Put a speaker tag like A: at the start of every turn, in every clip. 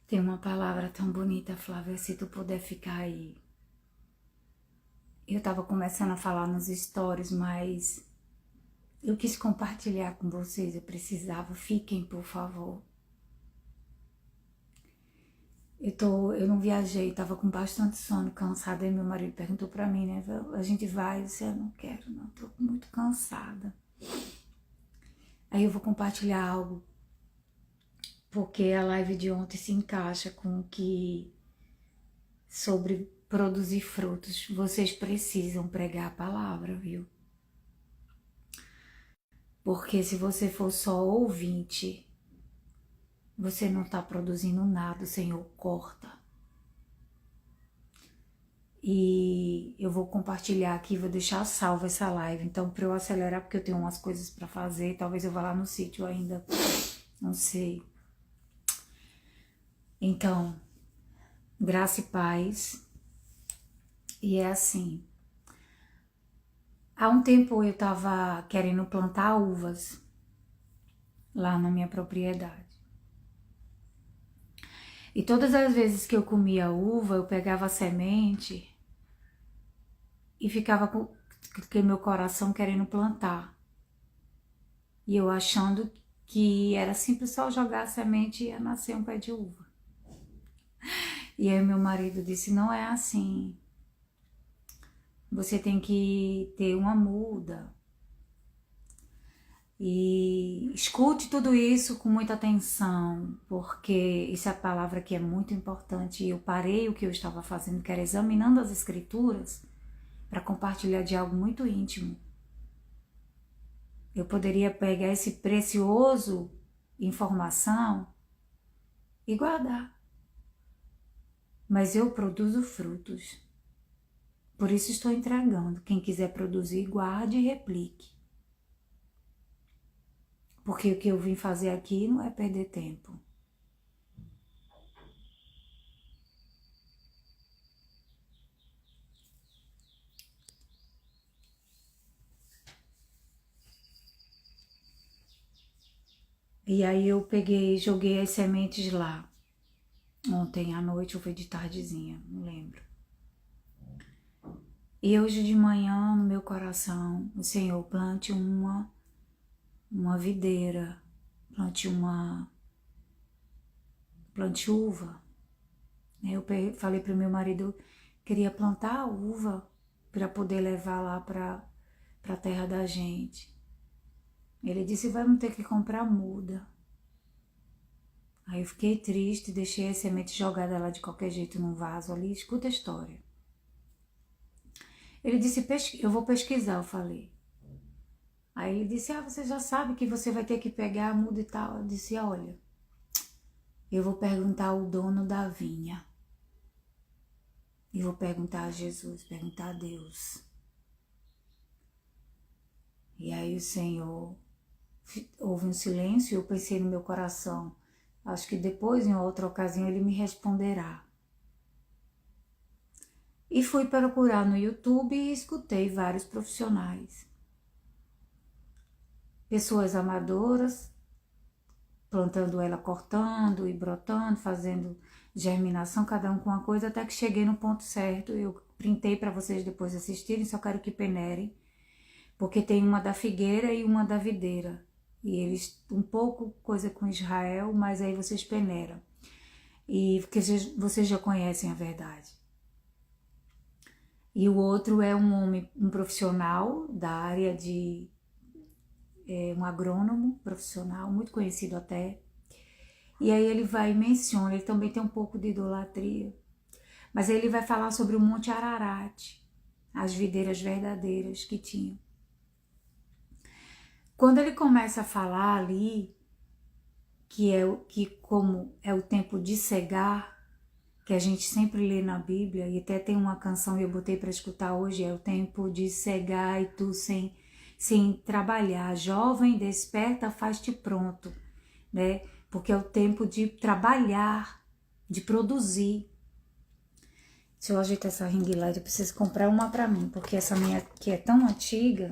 A: Tem uma palavra tão bonita, Flávia, se tu puder ficar aí. Eu tava começando a falar nos stories, mas eu quis compartilhar com vocês, eu precisava. Fiquem, por favor. Eu não viajei, tava com bastante sono, cansada, e meu marido perguntou pra mim, né? A gente vai, eu disse, eu não quero, não, tô muito cansada. Aí eu vou compartilhar algo, porque a live de ontem se encaixa com o que sobre produzir frutos. Vocês precisam pregar a palavra, viu? Porque se você for só ouvinte, você não está produzindo nada, o Senhor corta. E eu vou compartilhar aqui, vou deixar salva essa live. Então, para eu acelerar, porque eu tenho umas coisas para fazer, talvez eu vá lá no sítio ainda, não sei. Então, graça e paz. E é assim. Há um tempo eu estava querendo plantar uvas lá na minha propriedade. E todas as vezes que eu comia uva, eu pegava a semente e ficava com meu coração querendo plantar. E eu achando que era simples só jogar a semente e ia nascer um pé de uva. E aí meu marido disse, não é assim. Você tem que ter uma muda. E escute tudo isso com muita atenção, porque essa palavra aqui é muito importante. Eu parei o que eu estava fazendo, que era examinando as escrituras, para compartilhar de algo muito íntimo. Eu poderia pegar esse precioso informação e guardar. Mas eu produzo frutos. Por isso estou entregando. Quem quiser produzir, guarde e replique. Porque o que eu vim fazer aqui não é perder tempo. E aí eu peguei, joguei as sementes lá. Ontem à noite ou foi de tardezinha, não lembro. E hoje de manhã, no meu coração, o Senhor, plante uma videira, plante uva. Eu falei para o meu marido, queria plantar uva para poder levar lá para a terra da gente. Ele disse, vamos ter que comprar muda. Aí eu fiquei triste, deixei a semente jogada lá de qualquer jeito num vaso ali, escuta a história. Ele disse, eu vou pesquisar, eu falei. Aí ele disse, você já sabe que você vai ter que pegar a muda e tal. Eu disse, olha, eu vou perguntar ao dono da vinha. E vou perguntar a Jesus, perguntar a Deus. E aí o Senhor, houve um silêncio e eu pensei no meu coração, acho que depois, em outra ocasião, ele me responderá. E fui procurar no YouTube e escutei vários profissionais. Pessoas amadoras, plantando ela, cortando e brotando, fazendo germinação, cada um com uma coisa, até que cheguei no ponto certo. Eu printei para vocês depois assistirem, só quero que peneirem, porque tem uma da figueira e uma da videira. E eles, um pouco coisa com Israel, mas aí vocês peneiram. E porque vocês já conhecem a verdade. E o outro é um homem, um profissional da área de... um agrônomo profissional, muito conhecido até. E aí ele vai e menciona, ele também tem um pouco de idolatria. Mas aí ele vai falar sobre o Monte Ararat, as videiras verdadeiras que tinham. Quando ele começa a falar ali, como é o tempo de cegar, que a gente sempre lê na Bíblia, e até tem uma canção que eu botei para escutar hoje, é o tempo de cegar e tu sem trabalhar. Jovem, desperta, faz-te pronto, né? Porque é o tempo de trabalhar, de produzir. Deixa eu ajeitar essa ring light, eu preciso comprar uma para mim, porque essa minha aqui é tão antiga,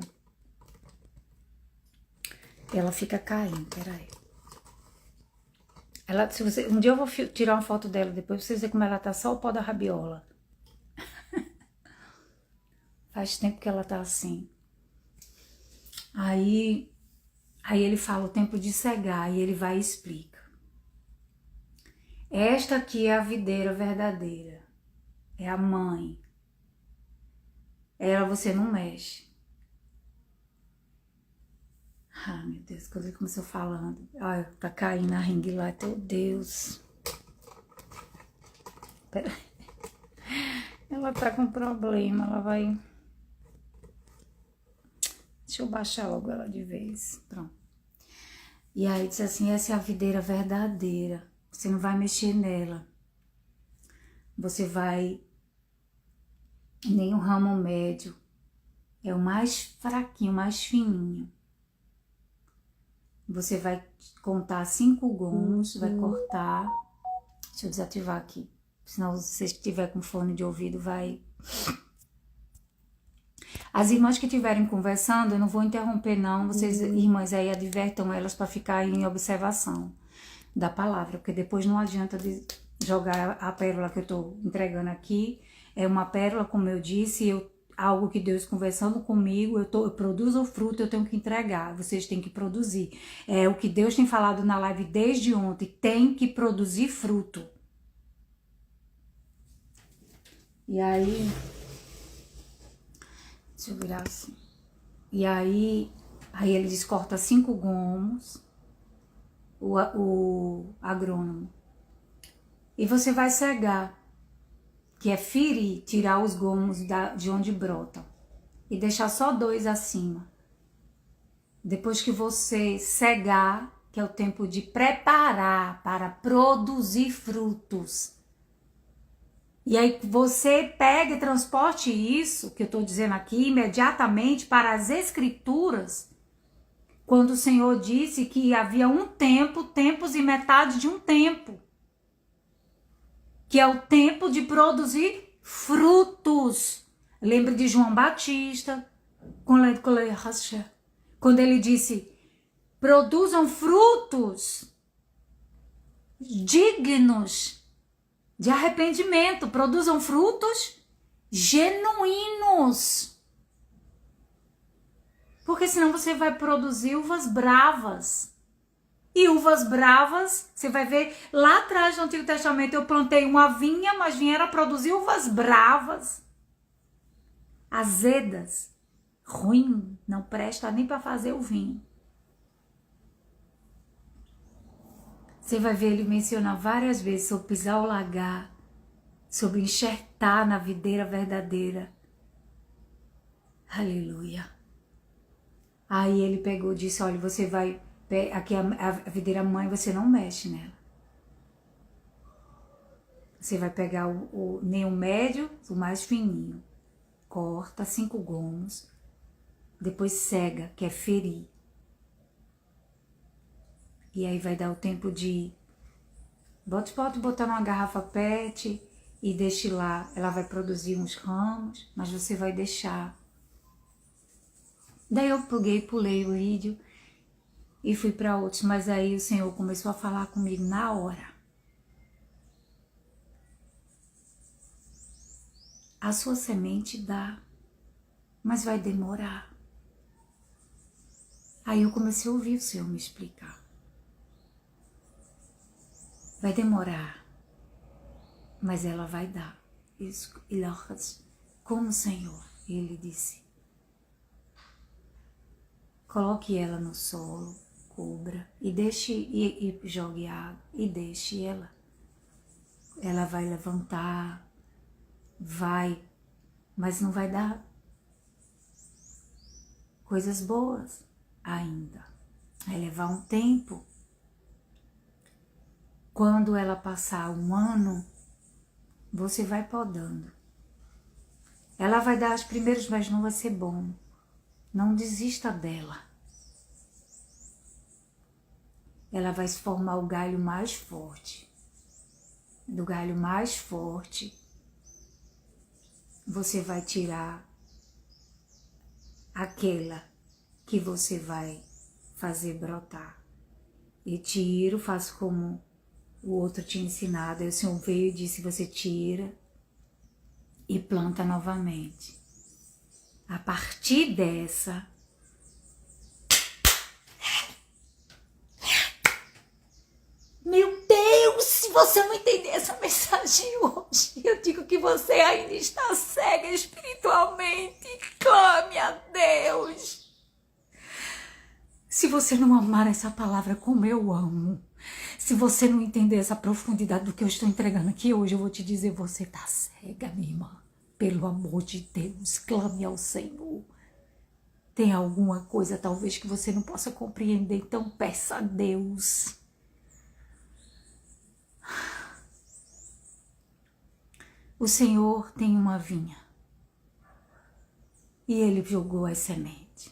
A: ela fica caindo, peraí. Ela, se você, um dia eu vou tirar uma foto dela depois pra vocês verem como ela tá, só o pó da rabiola. Faz tempo que ela tá assim. Aí ele fala o tempo de cegar e ele vai e explica. Esta aqui é a videira verdadeira. É a mãe. Ela você não mexe. Ah, meu Deus, quando ele começou falando. Olha, tá caindo a ring light. Meu Deus. Pera. Ela tá com problema, ela vai... Deixa eu baixar logo ela de vez. Pronto. E aí diz assim, essa é a videira verdadeira. Você não vai mexer nela. Você vai... Nem o ramo médio. É o mais fraquinho, mais fininho. Você vai contar 5 gomos, vai cortar. Deixa eu desativar aqui. Senão, se você estiver com fone de ouvido, vai... As irmãs que estiverem conversando, eu não vou interromper não. Vocês, irmãs, aí advertam elas para ficar em observação da palavra. Porque depois não adianta de jogar a pérola que eu estou entregando aqui. É uma pérola, como eu disse, algo que Deus conversando comigo, eu produzo o fruto, eu tenho que entregar, vocês têm que produzir. É o que Deus tem falado na live desde ontem, tem que produzir fruto. E aí, deixa eu virar assim. E aí ele diz, corta 5 gomos, o agrônomo. E você vai cegar, que é ferir, tirar os gomos de onde brotam. E deixar só 2 acima. Depois que você cegar, que é o tempo de preparar para produzir frutos. E aí você pega e transporte isso, que eu estou dizendo aqui, imediatamente para as escrituras, quando o Senhor disse que havia um tempo, tempos e metade de um tempo, que é o tempo de produzir frutos. Lembre de João Batista, quando ele disse, produzam frutos dignos de arrependimento, produzam frutos genuínos. Porque senão você vai produzir uvas bravas. E uvas bravas, você vai ver, lá atrás no Antigo Testamento eu plantei uma vinha, mas vinha era produzir uvas bravas, azedas, ruim, não presta nem para fazer o vinho. Você vai ver ele mencionar várias vezes sobre pisar o lagar, sobre enxertar na videira verdadeira. Aleluia. Aí ele pegou e disse, olha, você vai, aqui a videira mãe, você não mexe nela. Você vai pegar nem o médio, o mais fininho. Corta 5 gomos, depois cega, que é ferir. E aí vai dar o tempo de... Pode botar numa garrafa PET e deixe lá. Ela vai produzir uns ramos, mas você vai deixar. Daí eu pulei o vídeo e fui para outros. Mas aí o Senhor começou a falar comigo na hora. A sua semente dá, mas vai demorar. Aí eu comecei a ouvir o Senhor me explicar. Vai demorar, mas ela vai dar. Isso, como o Senhor, ele disse. Coloque ela no solo, cubra e deixe e jogue água e deixe ela. Ela vai levantar, vai, mas não vai dar coisas boas ainda. Vai levar um tempo. Quando ela passar 1 ano, você vai podando. Ela vai dar os primeiros, mas não vai ser bom. Não desista dela. Ela vai se formar o galho mais forte. Do galho mais forte, você vai tirar aquela que você vai fazer brotar. E tiro, faço como o outro tinha ensinado. Aí o Senhor veio e disse, você tira e planta novamente. A partir dessa, meu Deus, se você não entender essa mensagem hoje, eu digo que você ainda está cega espiritualmente. Clame a Deus. Se você não amar essa palavra como eu amo, se você não entender essa profundidade do que eu estou entregando aqui hoje, eu vou te dizer, você está cega, minha irmã. Pelo amor de Deus, clame ao Senhor. Tem alguma coisa talvez que você não possa compreender, então peça a Deus. O Senhor tem uma vinha e Ele jogou as sementes.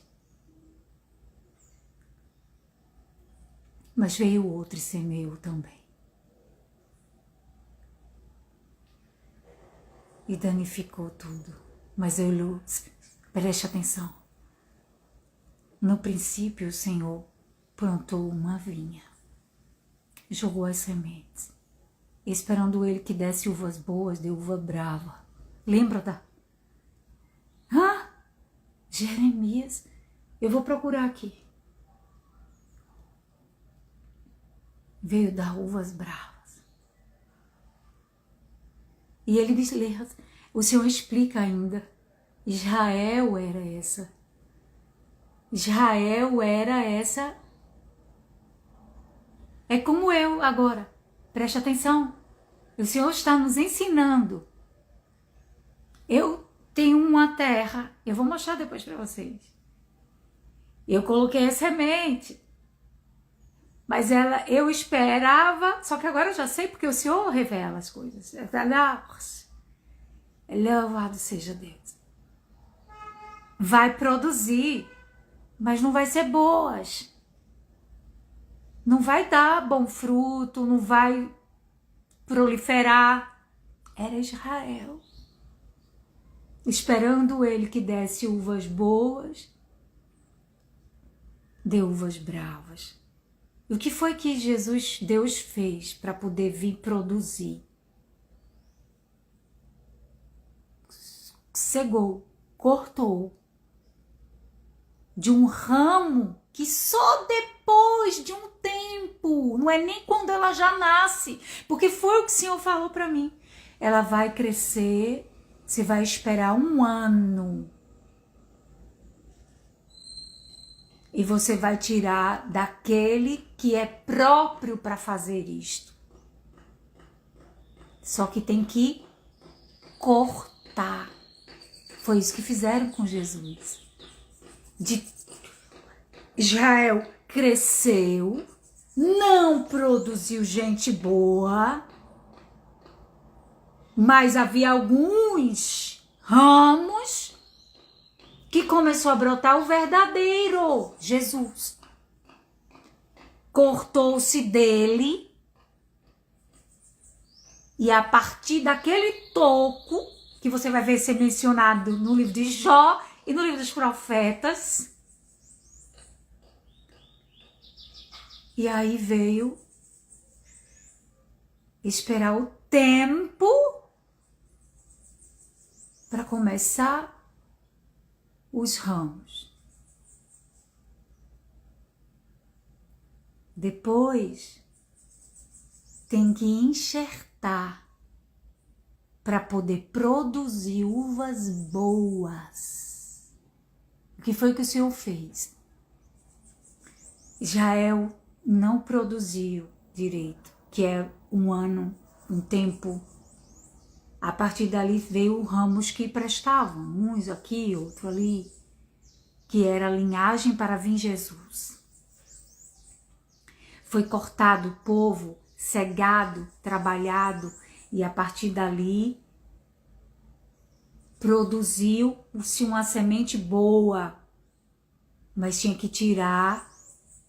A: Mas veio outro e semeou também. E danificou tudo. Mas preste atenção. No princípio o Senhor plantou uma vinha, jogou as sementes. Esperando ele que desse uvas boas, deu uva brava. Lembra da... Jeremias. Eu vou procurar aqui. Veio dar uvas bravas. E ele diz, o Senhor explica ainda. Israel era essa. Israel era essa. É como eu agora. Preste atenção, o Senhor está nos ensinando. Eu tenho uma terra, eu vou mostrar depois para vocês. Eu coloquei a semente, mas eu esperava, só que agora eu já sei porque o Senhor revela as coisas. Louvado seja Deus. Vai produzir, mas não vai ser boas. Não vai dar bom fruto, não vai proliferar. Era Israel. Esperando ele que desse uvas boas, deu uvas bravas. E o que foi que Deus fez para poder vir produzir? Cegou, cortou de um ramo que só depois de um tempo, não é nem quando ela já nasce, porque foi o que o Senhor falou para mim. Ela vai crescer, você vai esperar 1 ano. E você vai tirar daquele que é próprio para fazer isto. Só que tem que cortar. Foi isso que fizeram com Jesus. Israel cresceu, não produziu gente boa, mas havia alguns ramos que começou a brotar o verdadeiro Jesus. Cortou-se dele e a partir daquele toco, que você vai ver ser mencionado no livro de Jó e no livro dos profetas, e aí veio esperar o tempo para começar os ramos. Depois tem que enxertar para poder produzir uvas boas. O que foi que o Senhor fez? Israel não produziu direito, que é 1 ano, um tempo. A partir dali veio ramos que prestavam, uns aqui, outro ali, que era a linhagem para vir Jesus. Foi cortado o povo, cegado, trabalhado, e a partir dali produziu-se uma semente boa, mas tinha que tirar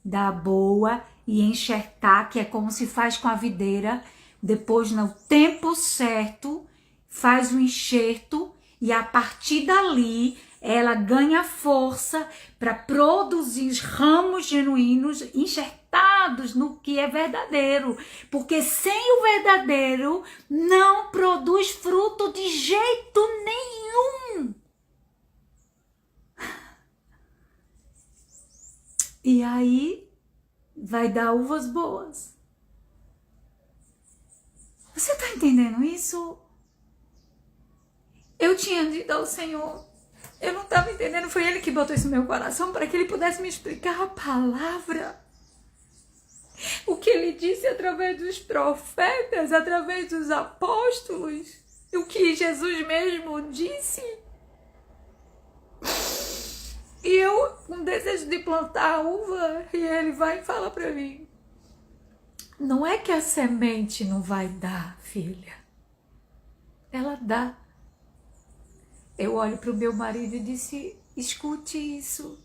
A: da boa e enxertar, que é como se faz com a videira. Depois, no tempo certo, faz o enxerto e a partir dali ela ganha força para produzir ramos genuínos enxertados no que é verdadeiro. Porque sem o verdadeiro não produz fruto de jeito nenhum. E aí vai dar uvas boas. Você está entendendo isso? Eu tinha dito ao Senhor, eu não estava entendendo, foi Ele que botou isso no meu coração para que Ele pudesse me explicar a palavra. O que Ele disse através dos profetas, através dos apóstolos, o que Jesus mesmo disse. E eu, com desejo de plantar a uva, e Ele vai e fala para mim, não é que a semente não vai dar, filha. Ela dá. Eu olho para o meu marido e disse, escute isso.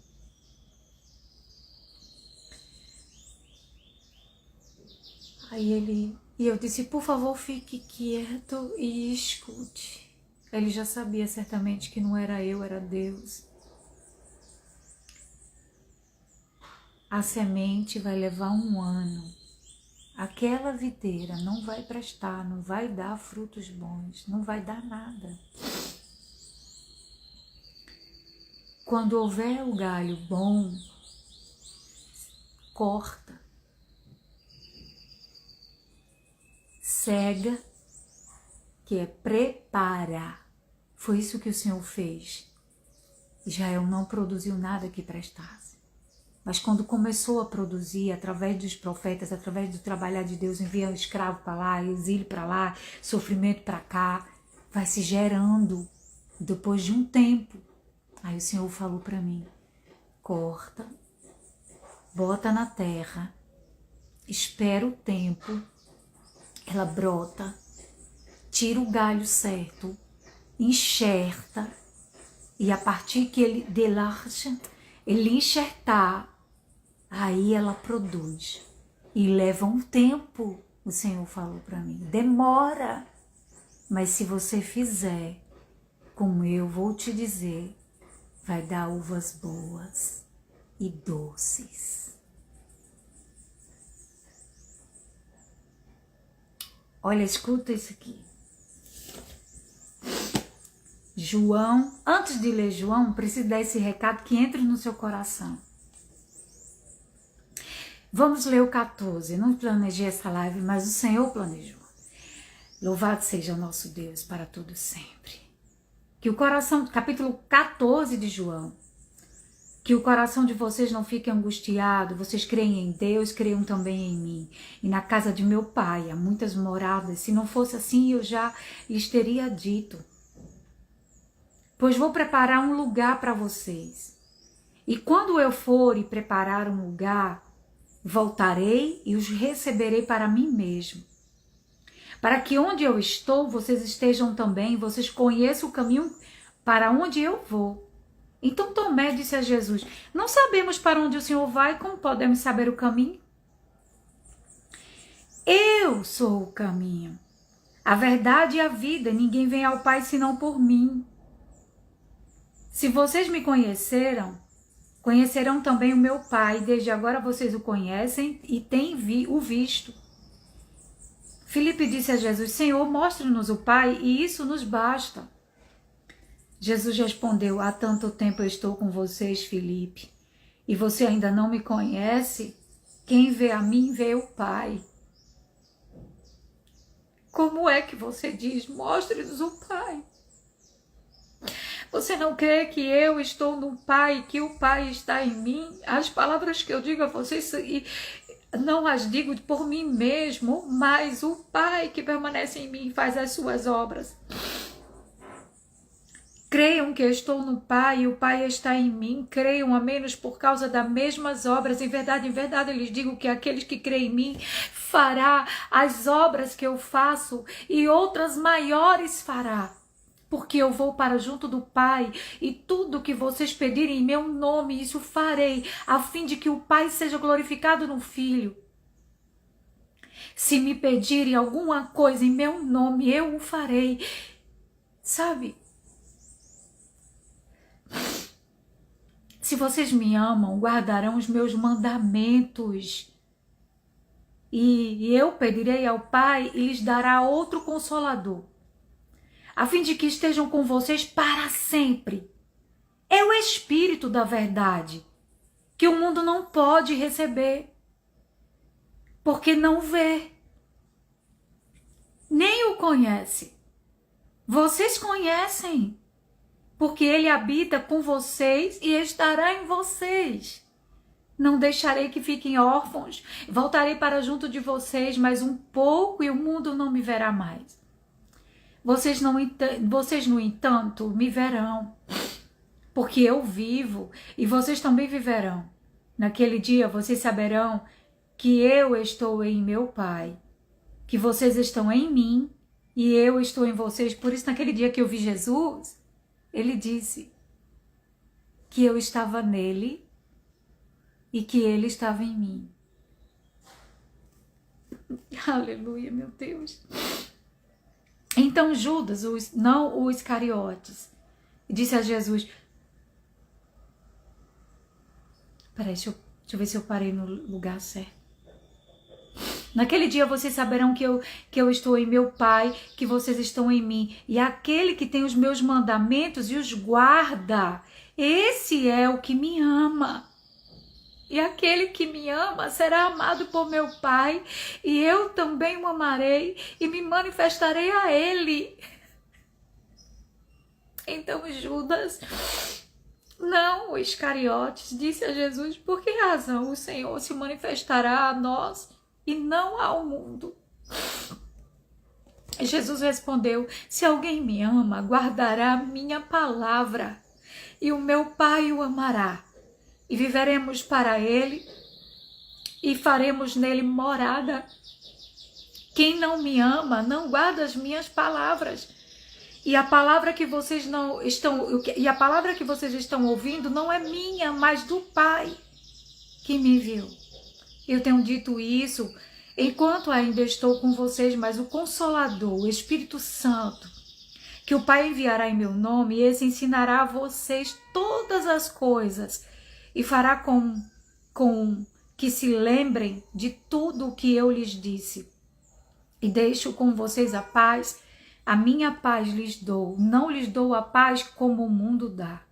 A: E eu disse, por favor, fique quieto e escute. Ele já sabia certamente que não era eu, era Deus. A semente vai levar 1 ano. Aquela videira não vai prestar, não vai dar frutos bons, não vai dar nada. Quando houver o galho bom, corta, cega, que é preparar. Foi isso que o Senhor fez. Israel não produziu nada que prestasse. Mas quando começou a produzir, através dos profetas, através do trabalhar de Deus, enviando escravo para lá, exílio para lá, sofrimento para cá, vai se gerando depois de um tempo. Aí o Senhor falou para mim, corta, bota na terra, espera o tempo, ela brota, tira o galho certo, enxerta, e a partir que ele delarcha, ele enxertar, aí ela produz. E leva um tempo, o Senhor falou para mim, demora, mas se você fizer, como eu vou te dizer, vai dar uvas boas e doces. Olha, escuta isso aqui. João, antes de ler João, preciso dar esse recado que entre no seu coração. Vamos ler o 14. Não planejei essa live, mas o Senhor planejou. Louvado seja o nosso Deus para todo sempre. Que o coração, capítulo 14 de João, que o coração de vocês não fique angustiado, vocês creem em Deus, creiam também em mim. E na casa de meu pai há muitas moradas, se não fosse assim eu já lhes teria dito. Pois vou preparar um lugar para vocês. E quando eu for e preparar um lugar, voltarei e os receberei para mim mesmo. Para que onde eu estou, vocês estejam também, vocês conheçam o caminho para onde eu vou. Então Tomé disse a Jesus, não sabemos para onde o Senhor vai, como podemos saber o caminho? Eu sou o caminho, a verdade e a vida, ninguém vem ao Pai senão por mim. Se vocês me conheceram, conhecerão também o meu Pai, desde agora vocês o conhecem e têm o visto. Filipe disse a Jesus, Senhor, mostre-nos o Pai e isso nos basta. Jesus respondeu, há tanto tempo eu estou com vocês, Filipe, e você ainda não me conhece? Quem vê a mim, vê o Pai. Como é que você diz, mostre-nos o Pai? Você não crê que eu estou no Pai, que o Pai está em mim? As palavras que eu digo a vocês, não as digo por mim mesmo, mas o Pai que permanece em mim faz as suas obras. Creiam que eu estou no Pai e o Pai está em mim. Creiam a menos por causa das mesmas obras. Em verdade, eu lhes digo que aqueles que creem em mim fará as obras que eu faço e outras maiores fará. Porque eu vou para junto do Pai e tudo que vocês pedirem em meu nome, isso farei, a fim de que o Pai seja glorificado no Filho. Se me pedirem alguma coisa em meu nome, eu o farei. Sabe? Se vocês me amam, guardarão os meus mandamentos. E eu pedirei ao Pai e lhes dará outro Consolador, a fim de que estejam com vocês para sempre. É o Espírito da verdade, que o mundo não pode receber, porque não vê, nem o conhece. Vocês conhecem, porque ele habita com vocês e estará em vocês. Não deixarei que fiquem órfãos, voltarei para junto de vocês mais um pouco e o mundo não me verá mais. Vocês, no entanto, me verão, porque eu vivo e vocês também viverão. Naquele dia vocês saberão que eu estou em meu Pai, que vocês estão em mim e eu estou em vocês. Por isso, naquele dia que eu vi Jesus, ele disse que eu estava nele e que ele estava em mim. Aleluia, meu Deus. Então Judas, não o Iscariotes, disse a Jesus... Peraí, deixa eu ver se eu parei no lugar certo. Naquele dia vocês saberão que eu estou em meu Pai, que vocês estão em mim. E aquele que tem os meus mandamentos e os guarda, esse é o que me ama. E aquele que me ama será amado por meu Pai, e eu também o amarei e me manifestarei a ele. Então Judas, não o Iscariotes, disse a Jesus: por que razão o Senhor se manifestará a nós e não ao mundo? Jesus respondeu: se alguém me ama, guardará a minha palavra, e o meu Pai o amará, e viveremos para ele, e faremos nele morada. Quem não me ama, não guarda as minhas palavras. E a palavra que vocês estão ouvindo não é minha, mas do Pai que me enviou. Eu tenho dito isso enquanto ainda estou com vocês, mas o Consolador, o Espírito Santo, que o Pai enviará em meu nome, esse ensinará a vocês todas as coisas e fará com que se lembrem de tudo o que eu lhes disse. E deixo com vocês a paz, a minha paz lhes dou, não lhes dou a paz como o mundo dá.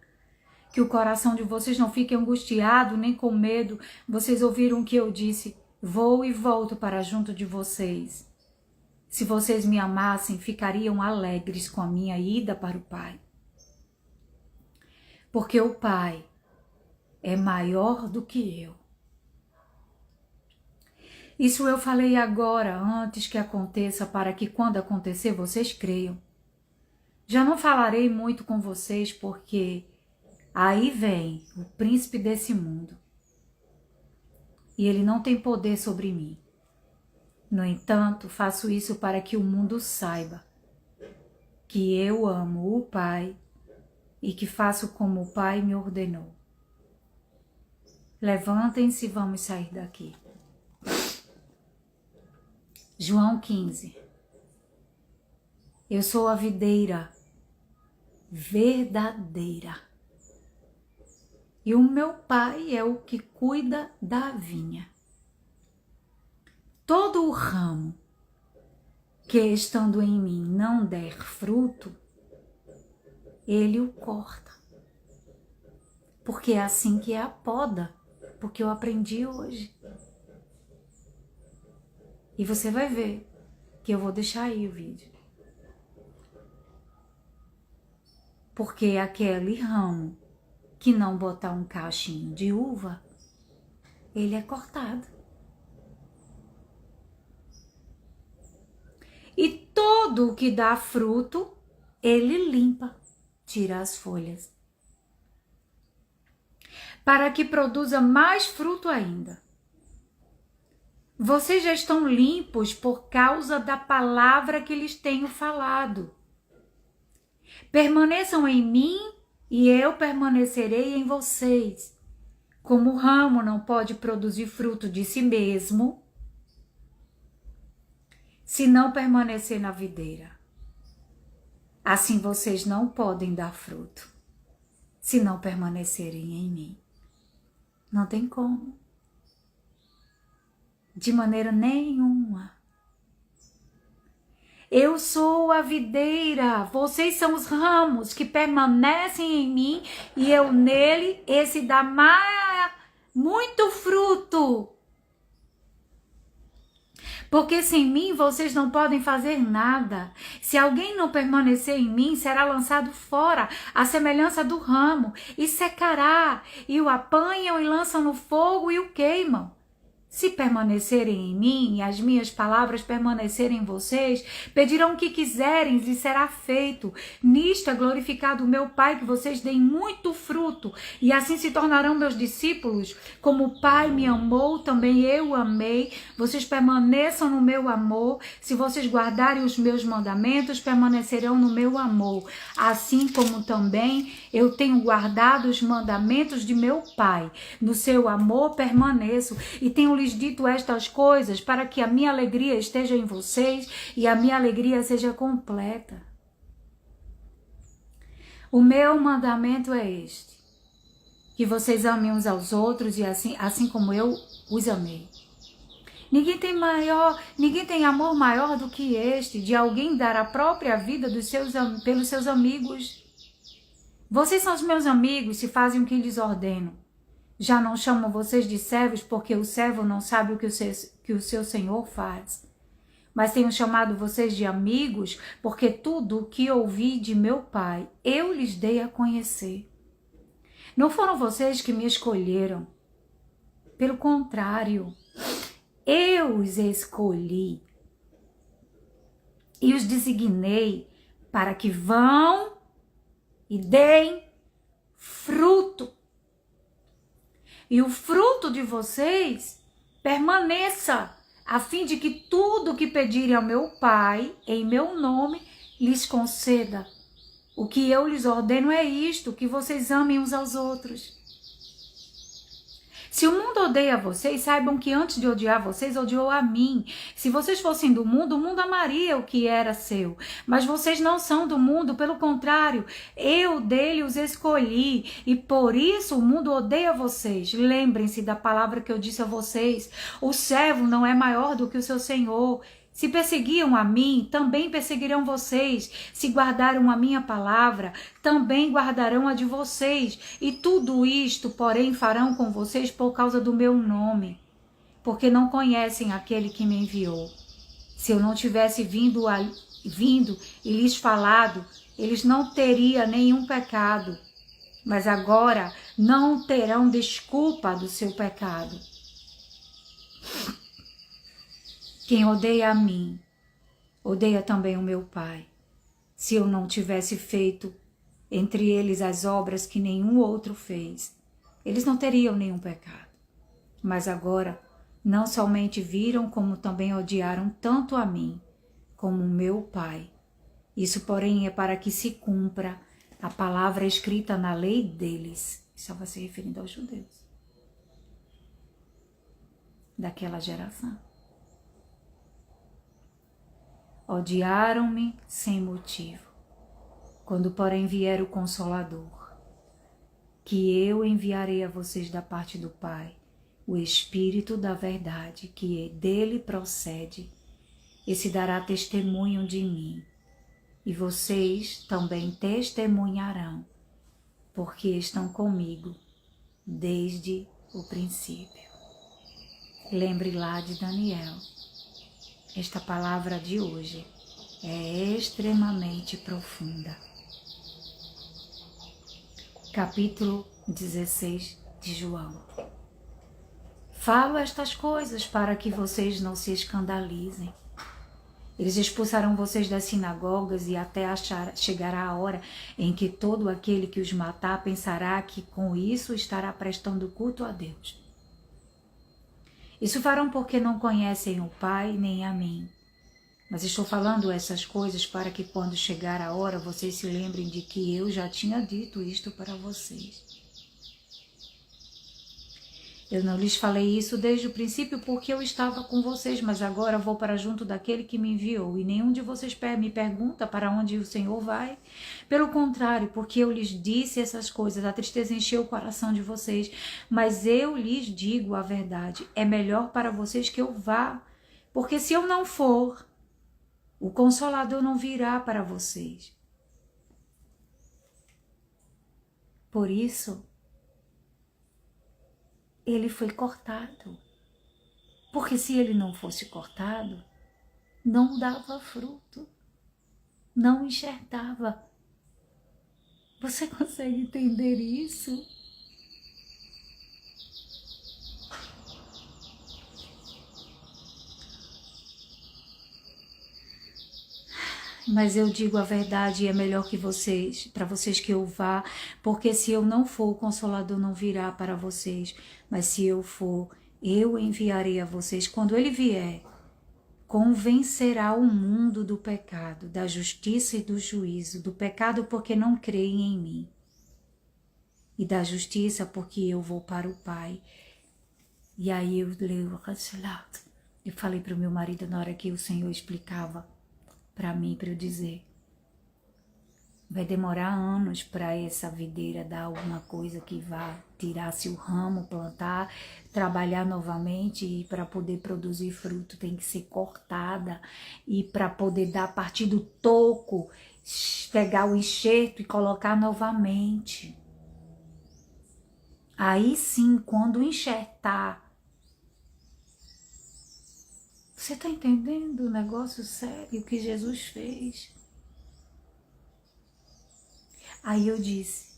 A: Que o coração de vocês não fique angustiado nem com medo. Vocês ouviram o que eu disse: vou e volto para junto de vocês. Se vocês me amassem, ficariam alegres com a minha ida para o Pai. Porque o Pai é maior do que eu. Isso eu falei agora, antes que aconteça, para que quando acontecer vocês creiam. Já não falarei muito com vocês, porque aí vem o príncipe desse mundo. E ele não tem poder sobre mim. No entanto, faço isso para que o mundo saiba que eu amo o Pai e que faço como o Pai me ordenou. Levantem-se e vamos sair daqui. João 15. Eu sou a videira verdadeira e o meu Pai é o que cuida da vinha. Todo o ramo que estando em mim não der fruto, ele o corta. Porque é assim que é a poda, porque eu aprendi hoje. E você vai ver que eu vou deixar aí o vídeo. Porque aquele ramo que não botar um cachinho de uva, ele é cortado. E todo o que dá fruto, ele limpa, tira as folhas, para que produza mais fruto ainda. Vocês já estão limpos por causa da palavra que lhes tenho falado. Permaneçam em mim e eu permanecerei em vocês. Como o ramo não pode produzir fruto de si mesmo, se não permanecer na videira, assim vocês não podem dar fruto, se não permanecerem em mim. Não tem como. De maneira nenhuma. Eu sou a videira, vocês são os ramos que permanecem em mim e eu nele, esse dá muito fruto. Porque sem mim vocês não podem fazer nada. Se alguém não permanecer em mim, será lançado fora, à semelhança do ramo, e secará, e o apanham e lançam no fogo e o queimam. Se permanecerem em mim e as minhas palavras permanecerem em vocês, pedirão o que quiserem e será feito. Nisto é glorificado o meu Pai, que vocês deem muito fruto e assim se tornarão meus discípulos. Como o Pai me amou, também eu amei. Vocês permaneçam no meu amor. Se vocês guardarem os meus mandamentos, permanecerão no meu amor. Assim como também eu tenho guardado os mandamentos de meu Pai. No seu amor permaneço e tenho lhes dito estas coisas para que a minha alegria esteja em vocês e a minha alegria seja completa. O meu mandamento é este: que vocês amem uns aos outros e assim como eu os amei. Ninguém tem amor maior do que este, de alguém dar a própria vida pelos seus amigos. Vocês são os meus amigos se fazem o que lhes ordeno. Já não chamo vocês de servos, porque o servo não sabe o que o seu senhor faz. Mas tenho chamado vocês de amigos, porque tudo o que ouvi de meu Pai, eu lhes dei a conhecer. Não foram vocês que me escolheram. Pelo contrário, eu os escolhi e os designei para que vão e deem fruto. E o fruto de vocês permaneça, a fim de que tudo o que pedirem ao meu Pai, em meu nome, lhes conceda. O que eu lhes ordeno é isto, que vocês amem uns aos outros. Se o mundo odeia vocês, saibam que antes de odiar vocês, odiou a mim. Se vocês fossem do mundo, o mundo amaria o que era seu. Mas vocês não são do mundo, pelo contrário, eu dele os escolhi. E por isso o mundo odeia vocês. Lembrem-se da palavra que eu disse a vocês. O servo não é maior do que o seu senhor. Se perseguiam a mim, também perseguirão vocês. Se guardaram a minha palavra, também guardarão a de vocês. E tudo isto, porém, farão com vocês por causa do meu nome, porque não conhecem aquele que me enviou. Se eu não tivesse vindo e lhes falado, eles não teriam nenhum pecado. Mas agora não terão desculpa do seu pecado. Quem odeia a mim, odeia também o meu Pai. Se eu não tivesse feito entre eles as obras que nenhum outro fez, eles não teriam nenhum pecado. Mas agora, não somente viram, como também odiaram tanto a mim, como o meu Pai. Isso, porém, é para que se cumpra a palavra escrita na lei deles. Isso estava se referindo aos judeus daquela geração. Odiaram-me sem motivo, quando porém vier o Consolador, que eu enviarei a vocês da parte do Pai, o Espírito da verdade, que dele procede, esse dará testemunho de mim, e vocês também testemunharão, porque estão comigo desde o princípio. Lembre lá de Daniel. Esta palavra de hoje é extremamente profunda. Capítulo 16 de João. Falo estas coisas para que vocês não se escandalizem. Eles expulsarão vocês das sinagogas e até chegará a hora em que todo aquele que os matar pensará que com isso estará prestando culto a Deus. Isso farão porque não conhecem o Pai nem a mim. Mas estou falando essas coisas para que quando chegar a hora vocês se lembrem de que eu já tinha dito isto para vocês. Eu não lhes falei isso desde o princípio porque eu estava com vocês, mas agora vou para junto daquele que me enviou. E nenhum de vocês me pergunta para onde o Senhor vai. Pelo contrário, porque eu lhes disse essas coisas, a tristeza encheu o coração de vocês. Mas eu lhes digo a verdade, é melhor para vocês que eu vá. Porque se eu não for, o Consolador não virá para vocês. Por isso, ele foi cortado. Porque se ele não fosse cortado, não dava fruto, não enxertava. Você consegue entender isso? Mas eu digo a verdade e é melhor que vocês, para vocês que eu vá, porque se eu não for, o Consolador não virá para vocês. Mas se eu for, eu enviarei a vocês. Quando ele vier, convencerá o mundo do pecado, da justiça e do juízo. Do pecado porque não creem em mim. E da justiça porque eu vou para o Pai. E aí eu falei para o meu marido na hora que o Senhor explicava para mim, para eu dizer, vai demorar anos para essa videira dar alguma coisa que vá tirar-se o ramo, plantar, trabalhar novamente, e para poder produzir fruto tem que ser cortada, e para poder dar a partir do toco, pegar o enxerto e colocar novamente. Aí sim, quando enxertar, você está entendendo o negócio sério que Jesus fez? Aí eu disse,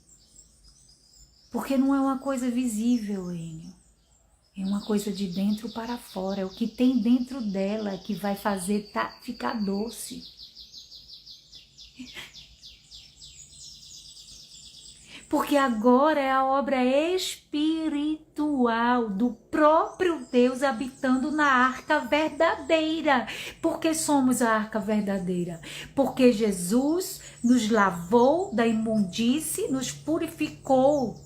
A: porque não é uma coisa visível, Enio. É uma coisa de dentro para fora. É o que tem dentro dela que vai fazer ficar doce. Porque agora é a obra espiritual do próprio Deus habitando na arca verdadeira. Porque somos a arca verdadeira? Porque Jesus nos lavou da imundície, nos purificou.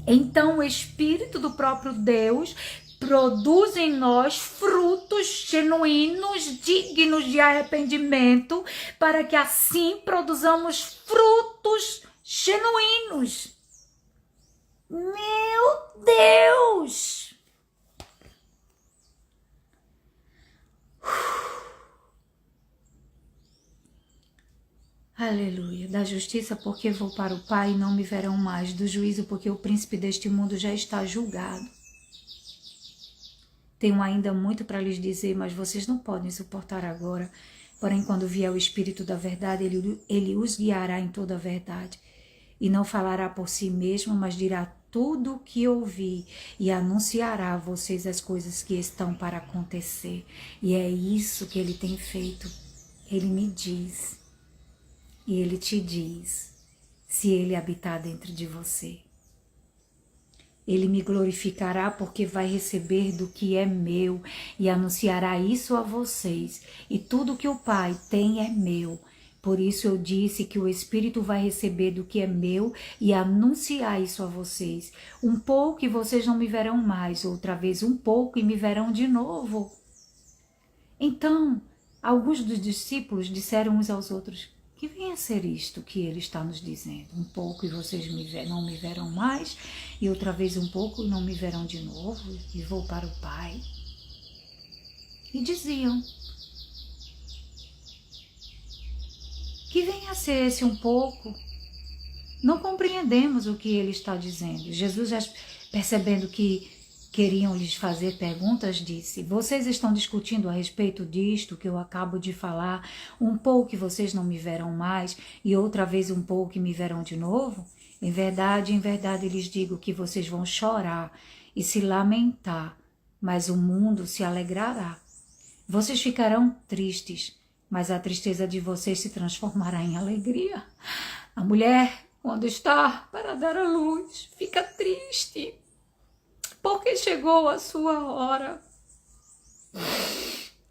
A: Então o Espírito do próprio Deus produz em nós frutos genuínos, dignos de arrependimento, para que assim produzamos frutos genuínos. Meu Deus! Aleluia. Da justiça porque vou para o Pai e não me verão mais. Do juízo porque o príncipe deste mundo já está julgado. Tenho ainda muito para lhes dizer, mas vocês não podem suportar agora. Porém, quando vier o Espírito da verdade, ele os guiará em toda a verdade. E não falará por si mesmo, mas dirá tudo o que ouvir e anunciará a vocês as coisas que estão para acontecer. E é isso que ele tem feito. Ele me diz, e ele te diz, se ele habitar dentro de você. Ele me glorificará porque vai receber do que é meu e anunciará isso a vocês. E tudo que o Pai tem é meu. Por isso eu disse que o Espírito vai receber do que é meu e anunciar isso a vocês. Um pouco e vocês não me verão mais, outra vez um pouco e me verão de novo. Então, alguns dos discípulos disseram uns aos outros, que venha a ser isto que ele está nos dizendo. Um pouco e vocês não me verão mais, e outra vez um pouco e não me verão de novo, e vou para o Pai. E diziam, que venha a ser esse um pouco. Não compreendemos o que ele está dizendo. Jesus, já percebendo que queriam lhes fazer perguntas, disse, vocês estão discutindo a respeito disto que eu acabo de falar, um pouco e vocês não me verão mais, e outra vez um pouco e me verão de novo? Em verdade, lhes digo que vocês vão chorar e se lamentar, mas o mundo se alegrará. Vocês ficarão tristes, mas a tristeza de vocês se transformará em alegria. A mulher, quando está para dar à luz, fica triste, porque chegou a sua hora.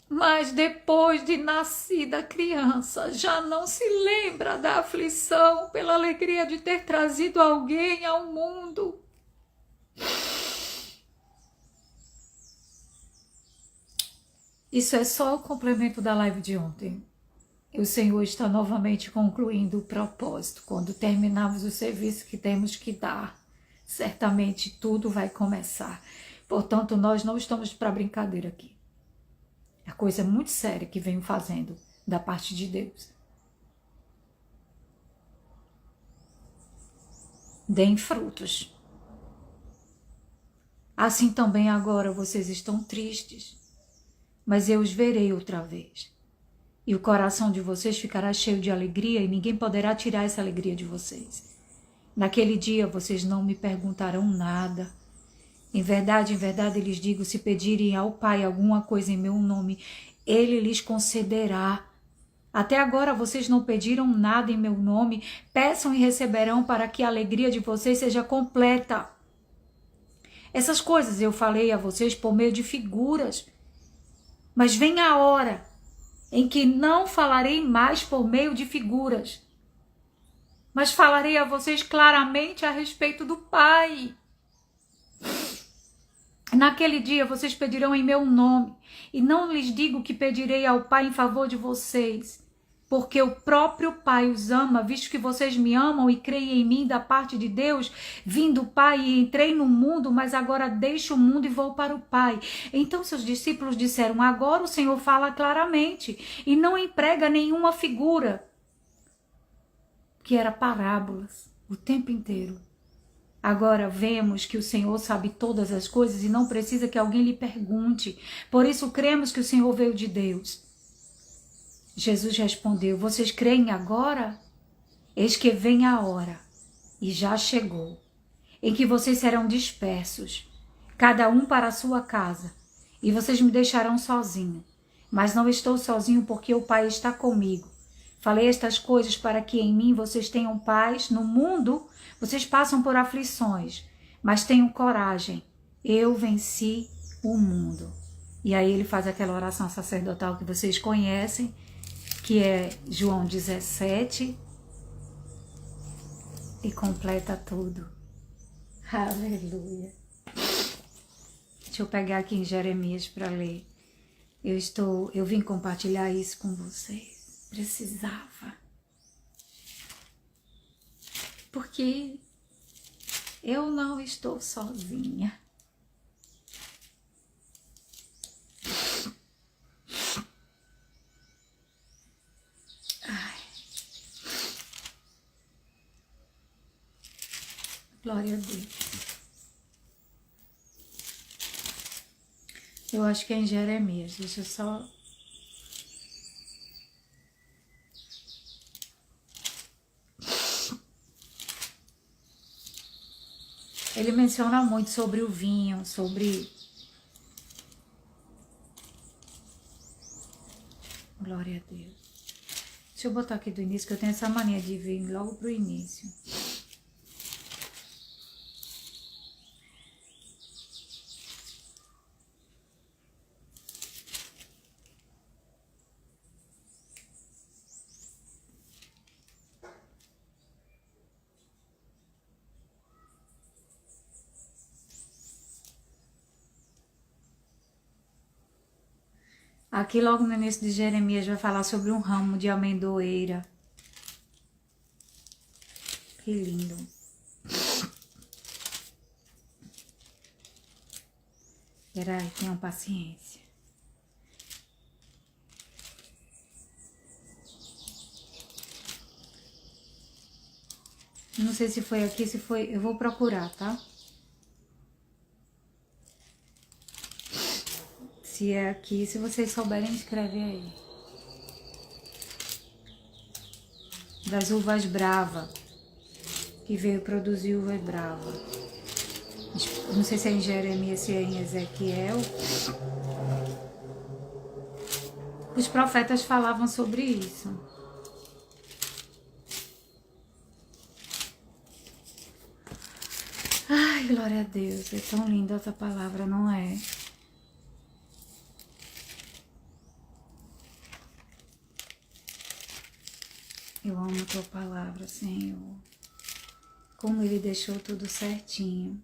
A: Mas depois de nascida a criança, já não se lembra da aflição pela alegria de ter trazido alguém ao mundo. Isso é só o complemento da live de ontem. O Senhor está novamente concluindo o propósito. Quando terminarmos o serviço que temos que dar, certamente tudo vai começar. Portanto, nós não estamos para brincadeira aqui. É coisa muito séria que venho fazendo da parte de Deus. Deem frutos. Assim também agora vocês estão tristes, mas eu os verei outra vez. E o coração de vocês ficará cheio de alegria e ninguém poderá tirar essa alegria de vocês. Naquele dia vocês não me perguntarão nada. Em verdade, lhes digo, se pedirem ao Pai alguma coisa em meu nome, Ele lhes concederá. Até agora vocês não pediram nada em meu nome, peçam e receberão para que a alegria de vocês seja completa. Essas coisas eu falei a vocês por meio de figuras, mas vem a hora em que não falarei mais por meio de figuras, mas falarei a vocês claramente a respeito do Pai. Naquele dia vocês pedirão em meu nome, e não lhes digo que pedirei ao Pai em favor de vocês, porque o próprio Pai os ama, visto que vocês me amam e creem em mim da parte de Deus. Vim do Pai e entrei no mundo, mas agora deixo o mundo e vou para o Pai. Então seus discípulos disseram, agora o Senhor fala claramente e não emprega nenhuma figura, que era parábolas o tempo inteiro. Agora vemos que o Senhor sabe todas as coisas e não precisa que alguém lhe pergunte. Por isso cremos que o Senhor veio de Deus. Jesus respondeu, vocês creem agora? Eis que vem a hora, e já chegou, em que vocês serão dispersos, cada um para a sua casa, e vocês me deixarão sozinho. Mas não estou sozinho porque o Pai está comigo. Falei estas coisas para que em mim vocês tenham paz. No mundo vocês passam por aflições, mas tenham coragem. Eu venci o mundo. E aí ele faz aquela oração sacerdotal que vocês conhecem, que é João 17, e completa tudo. Aleluia. Deixa eu pegar aqui em Jeremias para ler. Eu vim compartilhar isso com vocês. Precisava. Porque eu não estou sozinha. Ai. Glória a Deus. Eu acho que é em Jeremias. Deixa eu só... Ele menciona muito sobre o vinho, sobre... Glória a Deus. Deixa eu botar aqui do início, que eu tenho essa mania de vir logo pro início. Aqui logo no início de Jeremias vai falar sobre um ramo de amendoeira. Que lindo. Peraí, tenham paciência. Não sei se foi aqui, se foi... Eu vou procurar, tá? Se é aqui, se vocês souberem, escreve aí. Das uvas brava, que veio produzir uvas brava. Não sei se é em Jeremias, se é em Ezequiel. Os profetas falavam sobre isso. Ai, glória a Deus, é tão linda essa palavra, não é? Eu amo a tua palavra, Senhor. Como Ele deixou tudo certinho.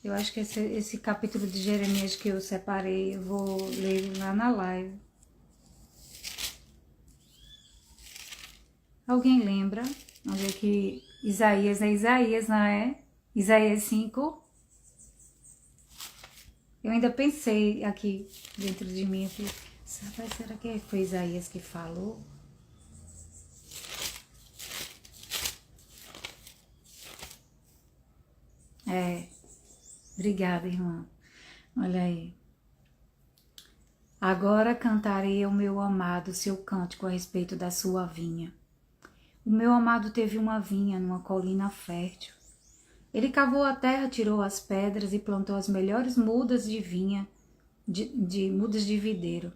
A: Eu acho que esse capítulo de Jeremias que eu separei, eu vou ler lá na live. Alguém lembra? Onde é que Isaías é Isaías, não é? Isaías 5. Eu ainda pensei aqui dentro de mim, será que foi Isaías que falou? Obrigada, irmã. Olha aí. Agora cantarei ao meu amado seu cântico a respeito da sua vinha. O meu amado teve uma vinha numa colina fértil. Ele cavou a terra, tirou as pedras e plantou as melhores mudas de vinha, mudas de videiro,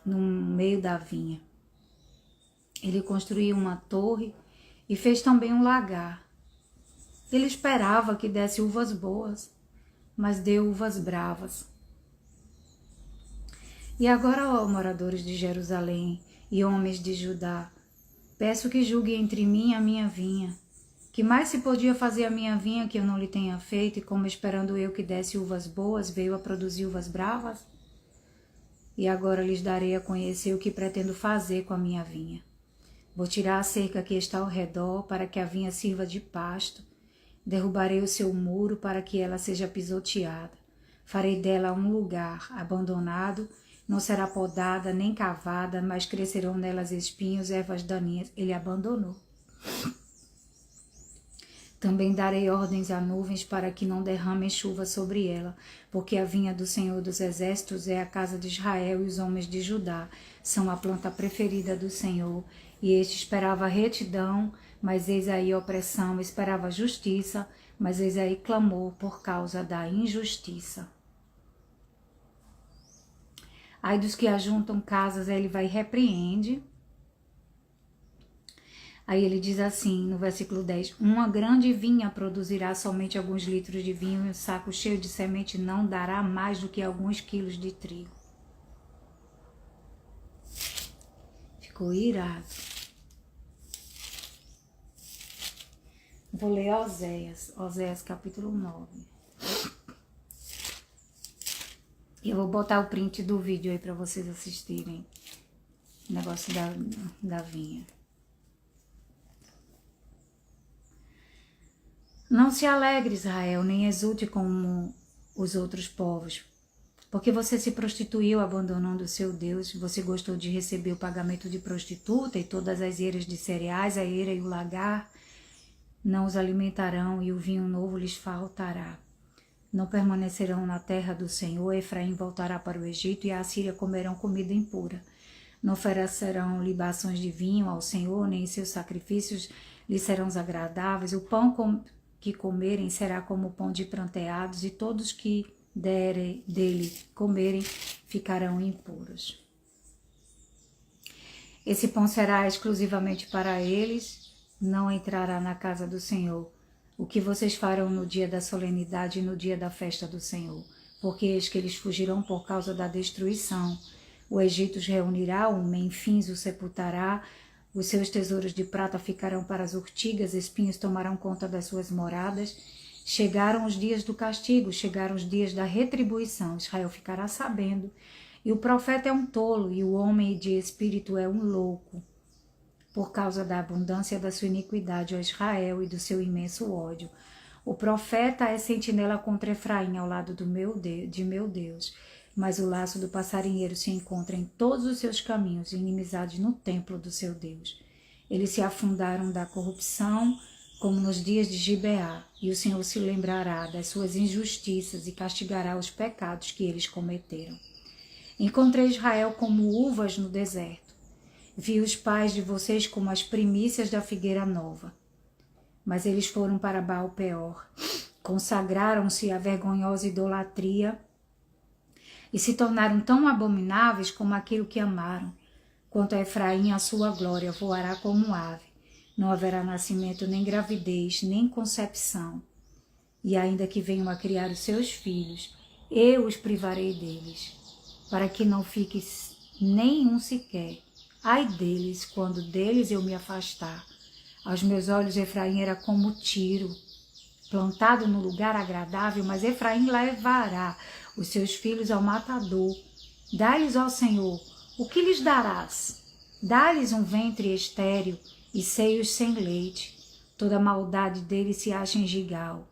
A: no meio da vinha. Ele construiu uma torre e fez também um lagar. Ele esperava que desse uvas boas, mas deu uvas bravas. E agora, ó moradores de Jerusalém e homens de Judá, peço que julguem entre mim e a minha vinha. Que mais se podia fazer a minha vinha que eu não lhe tenha feito, e como esperando eu que desse uvas boas, veio a produzir uvas bravas? E agora lhes darei a conhecer o que pretendo fazer com a minha vinha. Vou tirar a cerca que está ao redor, para que a vinha sirva de pasto. Derrubarei o seu muro, para que ela seja pisoteada. Farei dela um lugar abandonado, não será podada nem cavada, mas crescerão nelas espinhos, ervas daninhas. Ele abandonou. Também darei ordens a nuvens para que não derramem chuva sobre ela, porque a vinha do Senhor dos Exércitos é a casa de Israel, e os homens de Judá são a planta preferida do Senhor. E este esperava retidão, mas eis aí opressão, esperava justiça, mas eis aí clamor por causa da injustiça. Aí dos que ajuntam casas, ele vai e repreende. Aí ele diz assim, no versículo 10, uma grande vinha produzirá somente alguns litros de vinho, e um saco cheio de semente não dará mais do que alguns quilos de trigo. Ficou irado. Vou ler Oséias capítulo 9. E eu vou botar o print do vídeo aí para vocês assistirem. O negócio da vinha. Não se alegre, Israel, nem exulte como os outros povos, porque você se prostituiu abandonando o seu Deus, você gostou de receber o pagamento de prostituta, e todas as eiras de cereais, a eira e o lagar não os alimentarão, e o vinho novo lhes faltará. Não permanecerão na terra do Senhor, Efraim voltará para o Egito, e a Assíria comerão comida impura. Não oferecerão libações de vinho ao Senhor, nem seus sacrifícios lhes serão agradáveis. O pão que comerem será como pão de pranteados, e todos que derem dele comerem ficarão impuros. Esse pão será exclusivamente para eles, não entrará na casa do Senhor. O que vocês farão no dia da solenidade e no dia da festa do Senhor? Porque eis que eles fugirão por causa da destruição. O Egito os reunirá, o Menfins os sepultará, os seus tesouros de prata ficarão para as urtigas, espinhos tomarão conta das suas moradas. Chegaram os dias do castigo, chegaram os dias da retribuição. Israel ficará sabendo. E o profeta é um tolo, e o homem de espírito é um louco, por causa da abundância da sua iniquidade, ó Israel, e do seu imenso ódio. O profeta é sentinela contra Efraim, ao lado de meu Deus. Mas o laço do passarinheiro se encontra em todos os seus caminhos, e inimizade no templo do seu Deus. Eles se afundaram da corrupção, como nos dias de Gibeá, e o Senhor se lembrará das suas injustiças e castigará os pecados que eles cometeram. Encontrei Israel como uvas no deserto. Vi os pais de vocês como as primícias da figueira nova. Mas eles foram para Baal-Peor, consagraram-se à vergonhosa idolatria, e se tornaram tão abomináveis como aquilo que amaram. Quanto a Efraim, a sua glória voará como ave. Não haverá nascimento, nem gravidez, nem concepção. E ainda que venham a criar os seus filhos, eu os privarei deles, para que não fique nenhum sequer. Ai deles, quando deles eu me afastar. Aos meus olhos Efraim era como tiro, plantado no lugar agradável, mas Efraim levará os seus filhos ao matador. Dá-lhes, ó Senhor, o que lhes darás? Dá-lhes um ventre estéril e seios sem leite. Toda a maldade deles se acha em Gigal.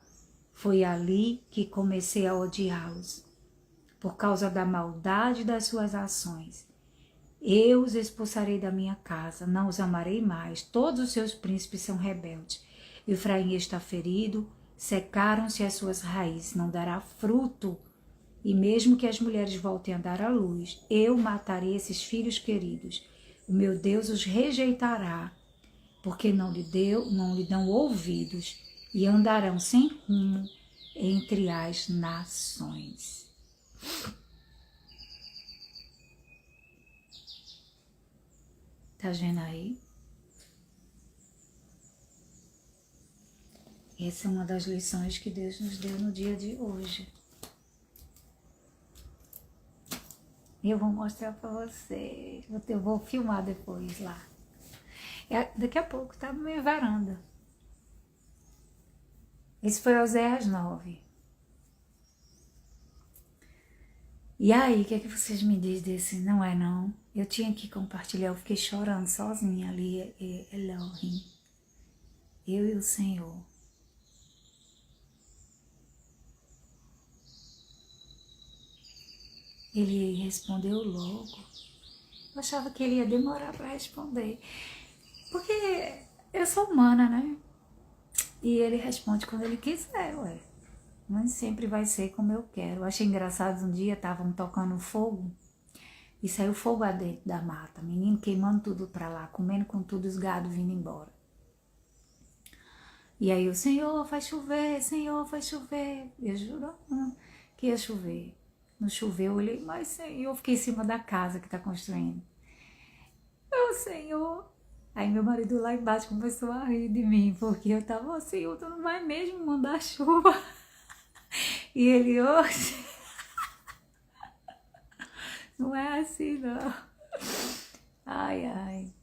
A: Foi ali que comecei a odiá-los, por causa da maldade das suas ações. Eu os expulsarei da minha casa, não os amarei mais. Todos os seus príncipes são rebeldes. Efraim está ferido, secaram-se as suas raízes, não dará fruto. E mesmo que as mulheres voltem a dar à luz, eu matarei esses filhos queridos. O meu Deus os rejeitará, porque não lhe dão ouvidos, e andarão sem rumo entre as nações. Tá vendo aí? Essa é uma das lições que Deus nos deu no dia de hoje. Eu vou mostrar pra você. Eu vou filmar depois lá. Daqui a pouco, tá na minha varanda. Esse foi Oséias 9. E aí, o que é que vocês me dizem desse? Não é não? Eu tinha que compartilhar, eu fiquei chorando sozinha ali, Elohim. Eu e o Senhor. Ele respondeu logo. Eu achava que ele ia demorar para responder. Porque eu sou humana, né? E ele responde quando ele quiser, ué. Mas sempre vai ser como eu quero. Eu achei engraçado, um dia estavam tocando fogo e saiu fogo adentro da mata. Menino queimando tudo pra lá, comendo com tudo, os gados vindo embora. E aí o Senhor, vai chover, Senhor, vai chover. Eu juro que ia chover. Não choveu, eu olhei, mas Senhor, eu fiquei em cima da casa que tá construindo. Ô Senhor. Aí meu marido lá embaixo começou a rir de mim, porque eu tava, Senhor, tu não vai mesmo mandar chuva? E ele, hoje, não é assim não. Ai, ai.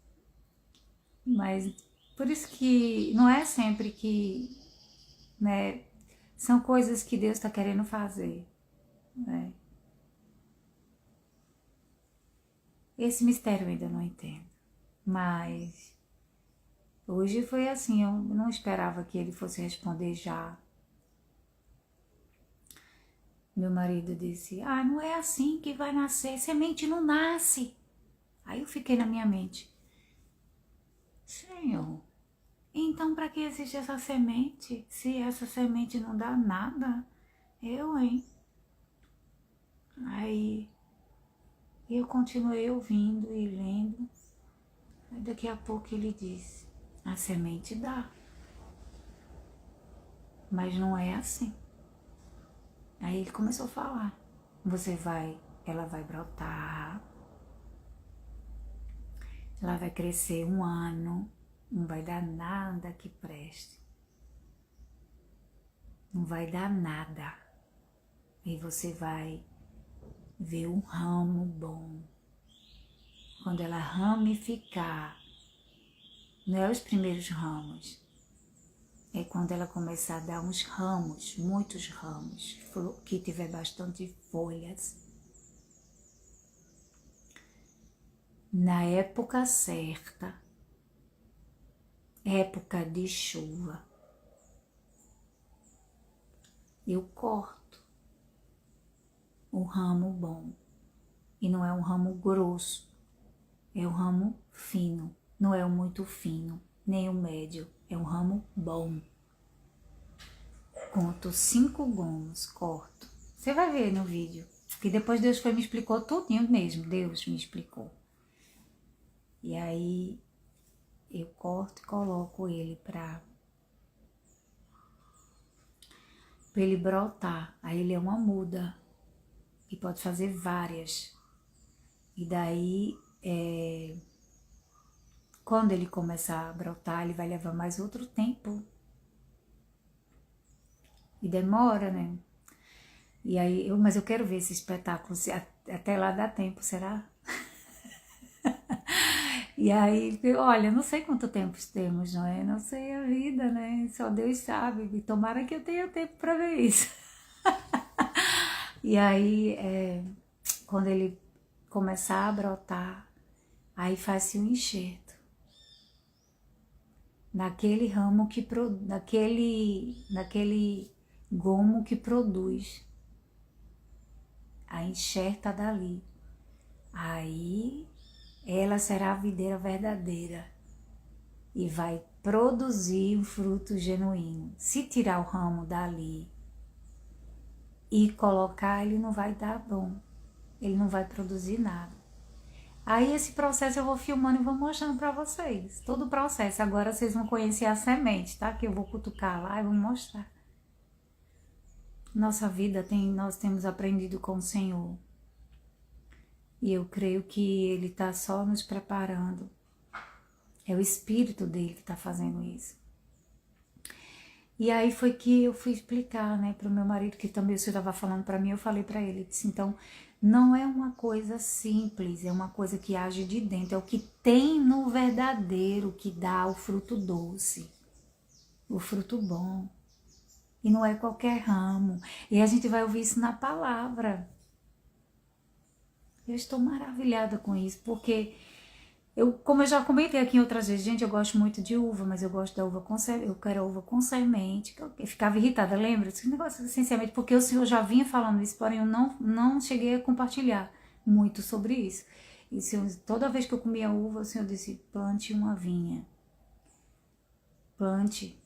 A: Mas por isso que não é sempre que, né, são coisas que Deus está querendo fazer, né? Esse mistério eu ainda não entendo, mas hoje foi assim, eu não esperava que ele fosse responder já. Meu marido disse, não é assim que vai nascer, semente não nasce. Aí eu fiquei na minha mente, Senhor, então para que existe essa semente? Se essa semente não dá nada, hein? Aí eu continuei ouvindo e lendo, aí daqui a pouco ele disse, a semente dá, mas não é assim. Aí ele começou a falar, ela vai brotar, ela vai crescer 1 ano, não vai dar nada que preste, não vai dar nada, e você vai ver um ramo bom. Quando ela ramificar, não é os primeiros ramos, é quando ela começar a dar uns ramos, muitos ramos, que tiver bastante folhas. Na época certa, época de chuva, eu corto o ramo bom. E não é um ramo grosso, é um ramo fino. Não é um muito fino, nem o médio, é um ramo bom. Conto 5 gomos, corto. Você vai ver no vídeo, que depois Deus me explicou tudinho mesmo, Deus me explicou. E aí eu corto e coloco ele para ele brotar. Aí ele é uma muda e pode fazer várias. E daí, quando ele começar a brotar, ele vai levar mais outro tempo. E demora, né? E aí, mas eu quero ver esse espetáculo, até lá dá tempo, será? E aí, olha, não sei quanto tempo temos, não é? Não sei a vida, né? Só Deus sabe. E tomara que eu tenha tempo para ver isso. E aí, quando ele começar a brotar, aí faz-se um enxerto. Naquele ramo que naquele gomo que produz. A enxerta dali. Aí ela será a videira verdadeira e vai produzir um fruto genuíno. Se tirar o ramo dali e colocar, ele não vai dar bom, ele não vai produzir nada. Aí esse processo eu vou filmando e vou mostrando para vocês, todo o processo. Agora vocês vão conhecer a semente, tá? Que eu vou cutucar lá e vou mostrar. Nossa vida nós temos aprendido com o Senhor. E eu creio que Ele está só nos preparando. É o Espírito dele que está fazendo isso. E aí foi que eu fui explicar, né, para o meu marido, que também o senhor estava falando para mim, eu falei para ele, disse, então, não é uma coisa simples, é uma coisa que age de dentro, é o que tem no verdadeiro que dá o fruto doce, o fruto bom. E não é qualquer ramo. E a gente vai ouvir isso na palavra. Eu estou maravilhada com isso, porque como eu já comentei aqui em outras vezes, gente, eu gosto muito de uva, mas eu gosto da uva com semente, eu quero a uva com semente, que eu ficava irritada, lembra? Esse negócio essencialmente, porque o senhor já vinha falando isso, porém eu não cheguei a compartilhar muito sobre isso. E toda vez que eu comia uva, o senhor disse, plante uma vinha. Plante.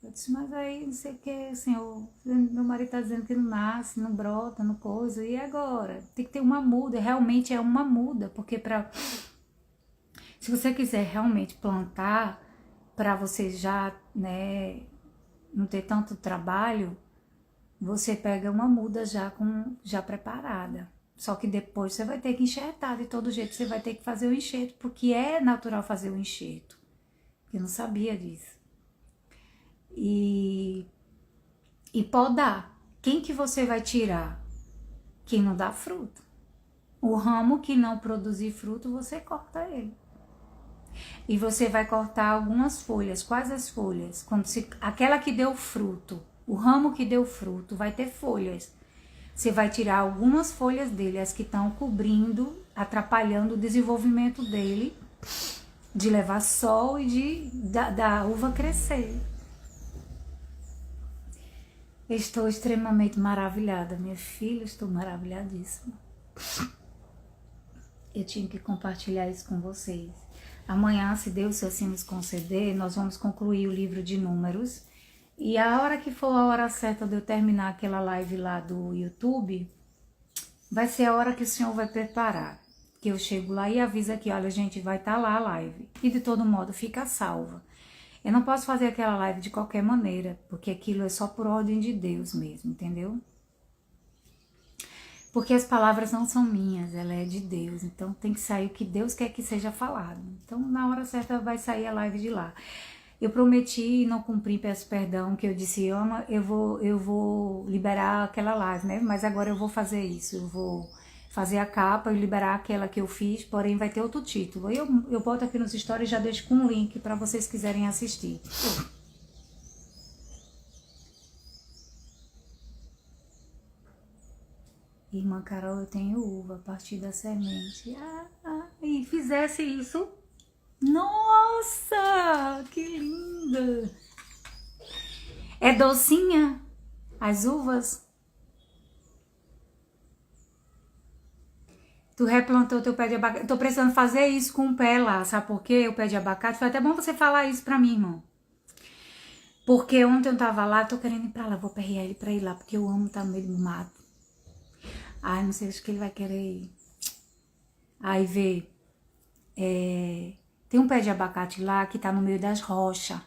A: Eu disse, mas aí não sei o que, senhor, meu marido está dizendo que não nasce, não brota, não coisa, e agora? Tem que ter uma muda, realmente é uma muda, porque se você quiser realmente plantar, para você já, né, não ter tanto trabalho, você pega uma muda já preparada. Só que depois você vai ter que enxertar, de todo jeito você vai ter que fazer o enxerto, porque é natural fazer o enxerto. Eu não sabia disso. E podar. Quem que você vai tirar? Quem não dá fruto. O ramo que não produzir fruto, você corta ele. E você vai cortar algumas folhas. Quais as folhas? Aquela que deu fruto, o ramo que deu fruto vai ter folhas. Você vai tirar algumas folhas dele, as que estão cobrindo, atrapalhando o desenvolvimento dele, de levar sol e da uva crescer. Estou extremamente maravilhada, minha filha, estou maravilhadíssima. Eu tinha que compartilhar isso com vocês. Amanhã, se Deus assim nos conceder, nós vamos concluir o livro de Números. E a hora que for a hora certa de eu terminar aquela live lá do YouTube, vai ser a hora que o Senhor vai preparar. Que eu chego lá e aviso aqui, olha gente, vai estar lá a live. E de todo modo, fica salva. Eu não posso fazer aquela live de qualquer maneira, porque aquilo é só por ordem de Deus mesmo, entendeu? Porque as palavras não são minhas, ela é de Deus, então tem que sair o que Deus quer que seja falado. Então na hora certa vai sair a live de lá. Eu prometi e não cumpri, peço perdão, que eu disse, eu vou liberar aquela live, né? Mas agora eu vou fazer isso, eu vou fazer a capa e liberar aquela que eu fiz, porém vai ter outro título. Eu boto aqui nos stories e já deixo com um link para vocês quiserem assistir. Irmã Carol, eu tenho uva a partir da semente. E fizesse isso. Nossa, que linda! É docinha as uvas? Tu replantou teu pé de abacate. Tô precisando fazer isso com o pé lá, sabe por quê? O pé de abacate. Foi até bom você falar isso pra mim, irmão. Porque ontem eu tava lá, tô querendo ir pra lá. Vou perrear ele pra ir lá, porque eu amo estar no meio do mato. Ai, não sei, acho que ele vai querer ir. Aí vê, tem um pé de abacate lá que tá no meio das rochas.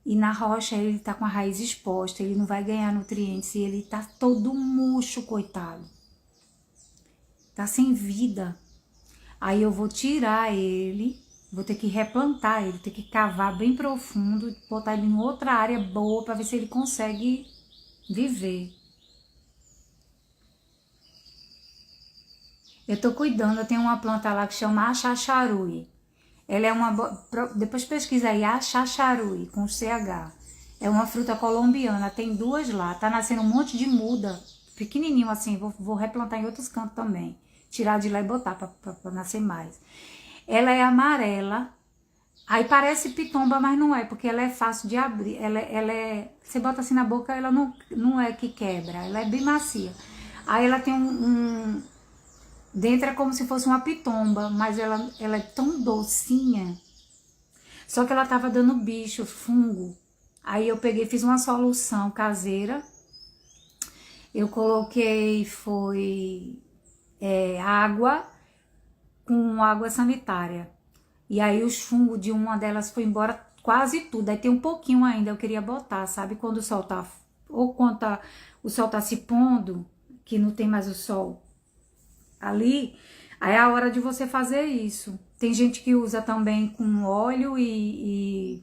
A: E na rocha ele tá com a raiz exposta, ele não vai ganhar nutrientes e ele tá todo murcho, coitado. Tá sem vida. Aí eu vou tirar ele, vou ter que replantar ele, ter que cavar bem profundo, botar ele em outra área boa pra ver se ele consegue viver. Eu tô cuidando, eu tenho uma planta lá que chama achacharui. Ela é uma... Depois pesquisa aí, Achacharuí, com CH. É uma fruta colombiana, tem 2 lá. Tá nascendo um monte de muda, pequenininho assim. Vou replantar em outros cantos também. Tirar de lá e botar pra nascer mais. Ela é amarela. Aí parece pitomba, mas não é, porque ela é fácil de abrir. Ela é... Você bota assim na boca, ela não é que quebra. Ela é bem macia. Aí ela tem dentro é como se fosse uma pitomba, mas ela é tão docinha. Só que ela tava dando bicho, fungo. Aí eu peguei, fiz uma solução caseira. Eu coloquei, água com água sanitária. E aí os fungos de uma delas foi embora quase tudo. Aí tem um pouquinho ainda, eu queria botar, sabe? Quando o sol tá... Ou quando o sol tá se pondo, que não tem mais o sol ali, aí é a hora de você fazer isso. Tem gente que usa também com óleo e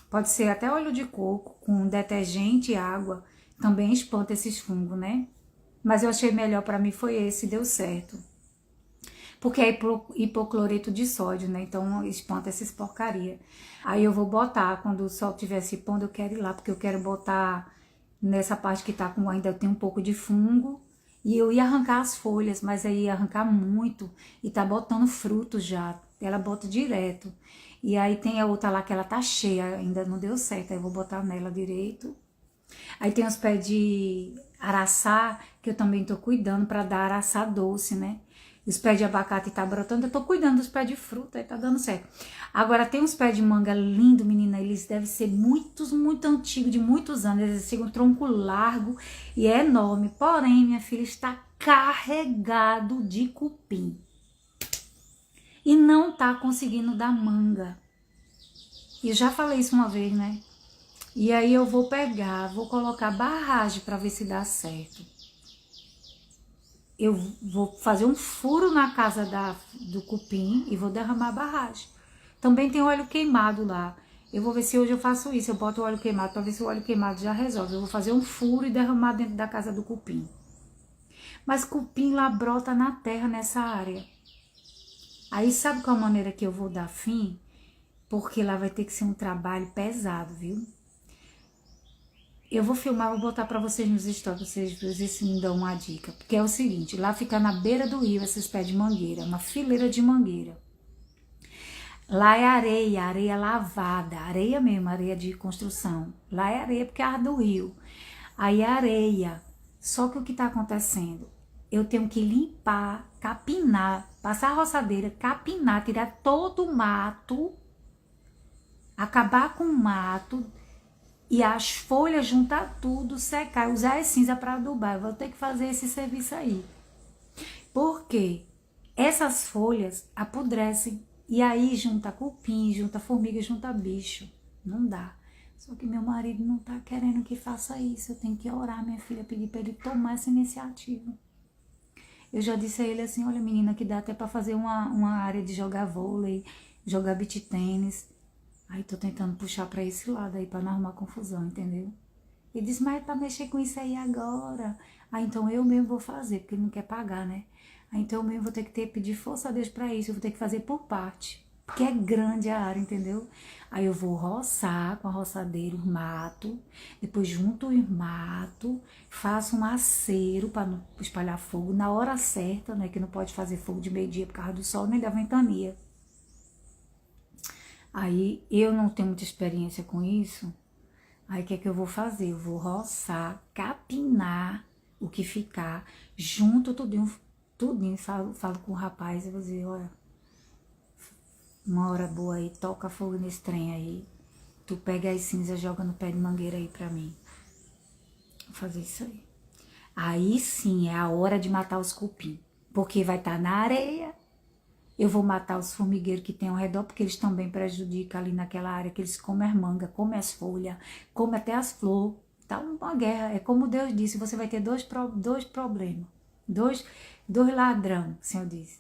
A: pode ser até óleo de coco, com detergente e água. Também espanta esses fungos, né? Mas eu achei melhor pra mim foi esse, deu certo. Porque é hipocloreto de sódio, né? Então espanta essas porcaria. Aí eu vou botar, quando o sol estiver se pondo, eu quero ir lá, porque eu quero botar nessa parte que tá com, ainda tem um pouco de fungo. E eu ia arrancar as folhas, mas aí ia arrancar muito. E tá botando fruto já. Ela bota direto. E aí tem a outra lá que ela tá cheia, ainda não deu certo. Aí eu vou botar nela direito. Aí tem os pés de araçá, que eu também tô cuidando pra dar araçá doce, né? Os pés de abacate tá brotando, eu tô cuidando dos pés de fruta, aí tá dando certo. Agora tem uns pés de manga lindo, menina, eles devem ser muito antigos, de muitos anos, eles têm um tronco largo e é enorme. Porém, minha filha, está carregado de cupim. E não tá conseguindo dar manga. E eu já falei isso uma vez, né? E aí eu vou pegar, vou colocar barragem para ver se dá certo. Eu vou fazer um furo na casa do cupim e vou derramar a barragem. Também tem óleo queimado lá. Eu vou ver se hoje eu faço isso. Eu boto o óleo queimado para ver se o óleo queimado já resolve. Eu vou fazer um furo e derramar dentro da casa do cupim. Mas cupim lá brota na terra nessa área. Aí sabe qual a maneira que eu vou dar fim? Porque lá vai ter que ser um trabalho pesado, viu? Eu vou filmar, vou botar pra vocês nos stories, vocês verem se me dão uma dica. Porque é o seguinte, lá fica na beira do rio esses pés de mangueira, uma fileira de mangueira. Lá é areia, areia lavada, areia mesmo, areia de construção. Lá é areia porque é a do rio. Aí é areia. Só que o que tá acontecendo? Eu tenho que limpar, capinar, passar a roçadeira, capinar, tirar todo o mato, acabar com o mato, e as folhas, juntar tudo, secar, usar as cinzas para adubar. Eu vou ter que fazer esse serviço aí. Por quê? Essas folhas apodrecem. E aí junta cupim, junta formiga, junta bicho. Não dá. Só que meu marido não tá querendo que faça isso. Eu tenho que orar, minha filha, pedir para ele tomar essa iniciativa. Eu já disse a ele assim, olha menina, que dá até para fazer uma área de jogar vôlei, jogar beach tênis. Aí tô tentando puxar pra esse lado aí, pra não arrumar confusão, entendeu? Ele disse, mas pra mexer com isso aí agora. Aí então eu mesmo vou fazer, porque ele não quer pagar, né? Aí então eu mesmo vou ter que pedir força a Deus pra isso, eu vou ter que fazer por parte. Porque é grande a área, entendeu? Aí eu vou roçar com a roçadeira o mato, depois junto o mato, faço um aceiro pra não espalhar fogo na hora certa, né? Que não pode fazer fogo de meio-dia por causa do sol nem da ventania. Aí eu não tenho muita experiência com isso. Aí o que é que eu vou fazer? Eu vou roçar, capinar o que ficar, junto tudinho, falo com o rapaz, eu vou dizer, olha, uma hora boa aí, toca fogo nesse trem aí, tu pega as cinzas, joga no pé de mangueira aí pra mim. Vou fazer isso aí. Aí sim é a hora de matar os cupim, porque vai estar na areia. Eu vou matar os formigueiros que tem ao redor, porque eles também prejudicam ali naquela área, que eles comem as mangas, comem as folhas, comem até as flores. Tá uma guerra. É como Deus disse, você vai ter dois problemas. Dois ladrão, o Senhor disse.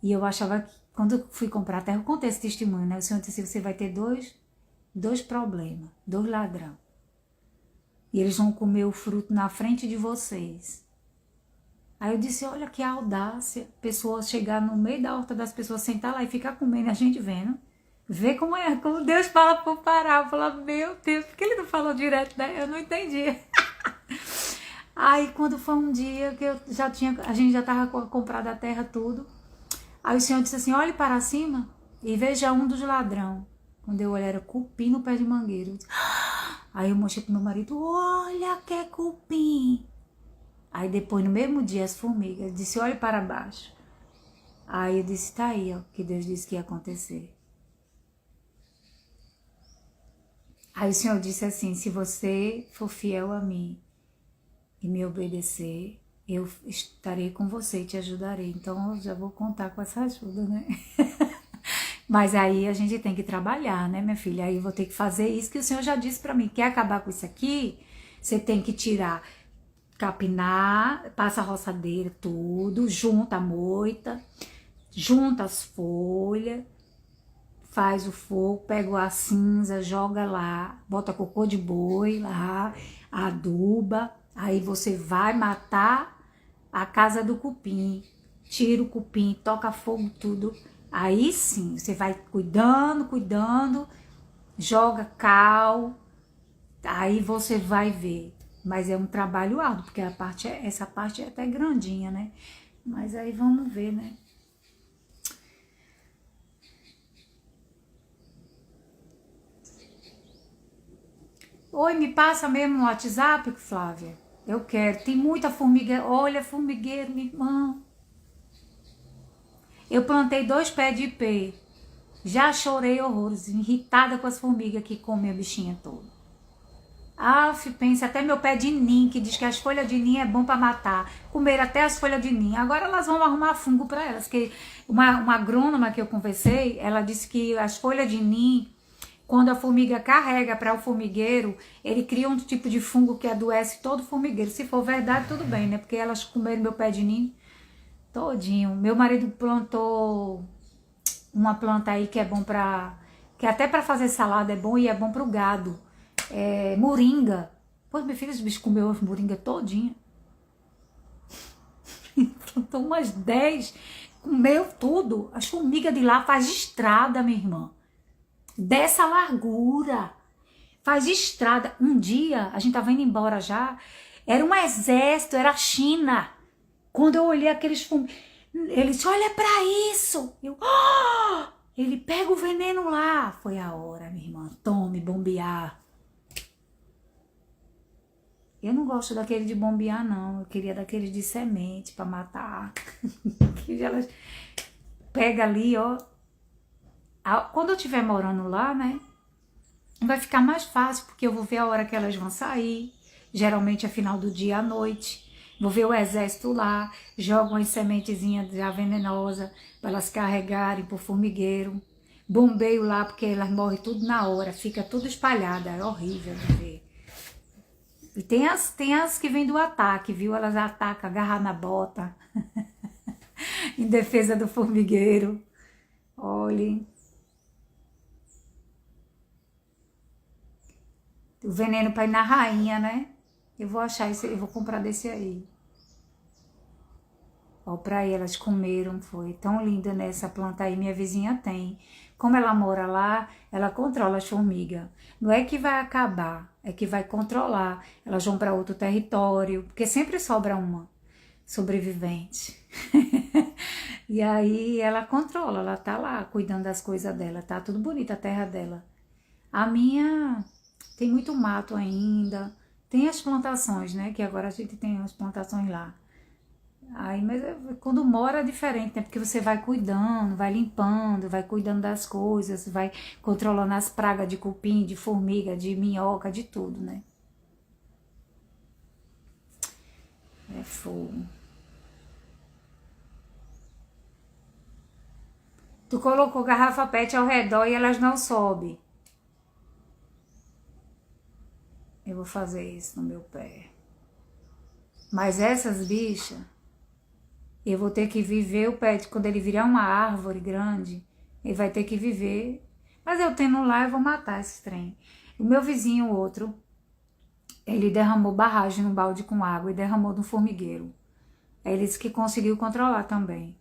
A: E eu achava que, quando eu fui comprar a terra, eu contei esse testemunho, né? O Senhor disse, você vai ter dois problemas, dois ladrão. E eles vão comer o fruto na frente de vocês. Aí eu disse, olha que audácia, pessoas chegar no meio da horta das pessoas, sentar lá e ficar comendo, a gente vendo. Vê como é, como Deus fala para parar. Eu falo, meu Deus, por que ele não falou direto, né? Eu não entendi. Aí quando foi um dia que eu já tinha, a gente já tava comprado a terra, tudo. Aí o Senhor disse assim, olhe para cima e veja um dos ladrão. Quando eu olhei, era cupim no pé de mangueira. Aí eu mostrei pro meu marido, olha que é cupim. Aí depois, no mesmo dia, as formigas, ele disse, olhe para baixo. Aí eu disse, tá aí, ó, que Deus disse que ia acontecer. Aí o Senhor disse assim, se você for fiel a mim e me obedecer, eu estarei com você e te ajudarei. Então eu já vou contar com essa ajuda, né? Mas aí a gente tem que trabalhar, né, minha filha? Aí eu vou ter que fazer isso que o Senhor já disse pra mim. Quer acabar com isso aqui? Você tem que tirar, capinar, passa a roçadeira, tudo, junta a moita, junta as folhas, faz o fogo, pega a cinza, joga lá, bota cocô de boi lá, aduba, aí você vai matar a casa do cupim, tira o cupim, toca fogo, tudo. Aí sim, você vai cuidando, joga cal, aí você vai ver. Mas é um trabalho árduo, porque essa parte é até grandinha, né? Mas aí vamos ver, né? Oi, me passa mesmo no WhatsApp, Flávia? Eu quero. Tem muita formiga. Olha, formigueiro, minha irmã. Eu plantei 2 pés de ipê. Já chorei horrores, irritada com as formigas que comem a bichinha toda. Pensa até meu pé de nim, que diz que as folhas de nim é bom para matar. Comer até as folhas de nim. Agora elas vão arrumar fungo para elas. Que uma agrônoma que eu conversei, ela disse que as folhas de nim, quando a formiga carrega para o formigueiro, ele cria um tipo de fungo que adoece todo o formigueiro. Se for verdade, tudo bem, né? Porque elas comeram meu pé de nim todinho. Meu marido plantou uma planta aí que é bom para... que até para fazer salada é bom e é bom para o gado. É, moringa. Pô, meu filho, os bichos comeu as moringa todinha. Plantou umas 10, comeu tudo. As formigas de lá faz estrada, minha irmã. Dessa largura. Faz estrada. Um dia, a gente tava indo embora já, era um exército, era a China. Quando eu olhei aqueles formigas, ele disse, olha pra isso. Eu, ele pega o veneno lá. Foi a hora, minha irmã. Tome, bombear. Eu não gosto daquele de bombear, não. Eu queria daquele de semente pra matar. Que elas pega ali, ó. Quando eu estiver morando lá, né? Vai ficar mais fácil, porque eu vou ver a hora que elas vão sair. Geralmente é final do dia à noite. Vou ver o exército lá. Jogo umas sementezinhas já venenosas para elas carregarem pro formigueiro. Bombeio lá, porque elas morrem tudo na hora. Fica tudo espalhada. É horrível de ver. E tem as que vêm do ataque, viu? Elas atacam, agarram na bota. Em defesa do formigueiro. Olhem. O veneno para ir na rainha, né? Eu vou achar esse, eu vou comprar desse aí. Ó, pra elas comeram, foi tão linda nessa planta aí, minha vizinha tem. Como ela mora lá, ela controla as formigas. Não é que vai acabar, é que vai controlar. Elas vão para outro território, porque sempre sobra uma sobrevivente. E aí ela controla, ela tá lá cuidando das coisas dela, tá tudo bonito a terra dela. A minha tem muito mato ainda, tem as plantações, né, que agora a gente tem as plantações lá. Aí, mas quando mora é diferente, né? Porque você vai cuidando, vai limpando, vai cuidando das coisas, vai controlando as pragas de cupim, de formiga, de minhoca, de tudo, né? É fogo. Tu colocou garrafa PET ao redor e elas não sobem. Eu vou fazer isso no meu pé. Mas essas bichas... eu vou ter que viver o pé, quando ele virar uma árvore grande, ele vai ter que viver. Mas eu tendo lá, eu vou matar esse trem. O meu vizinho, o outro, ele derramou barragem no balde com água e derramou no formigueiro. Aí ele disse que conseguiu controlar também.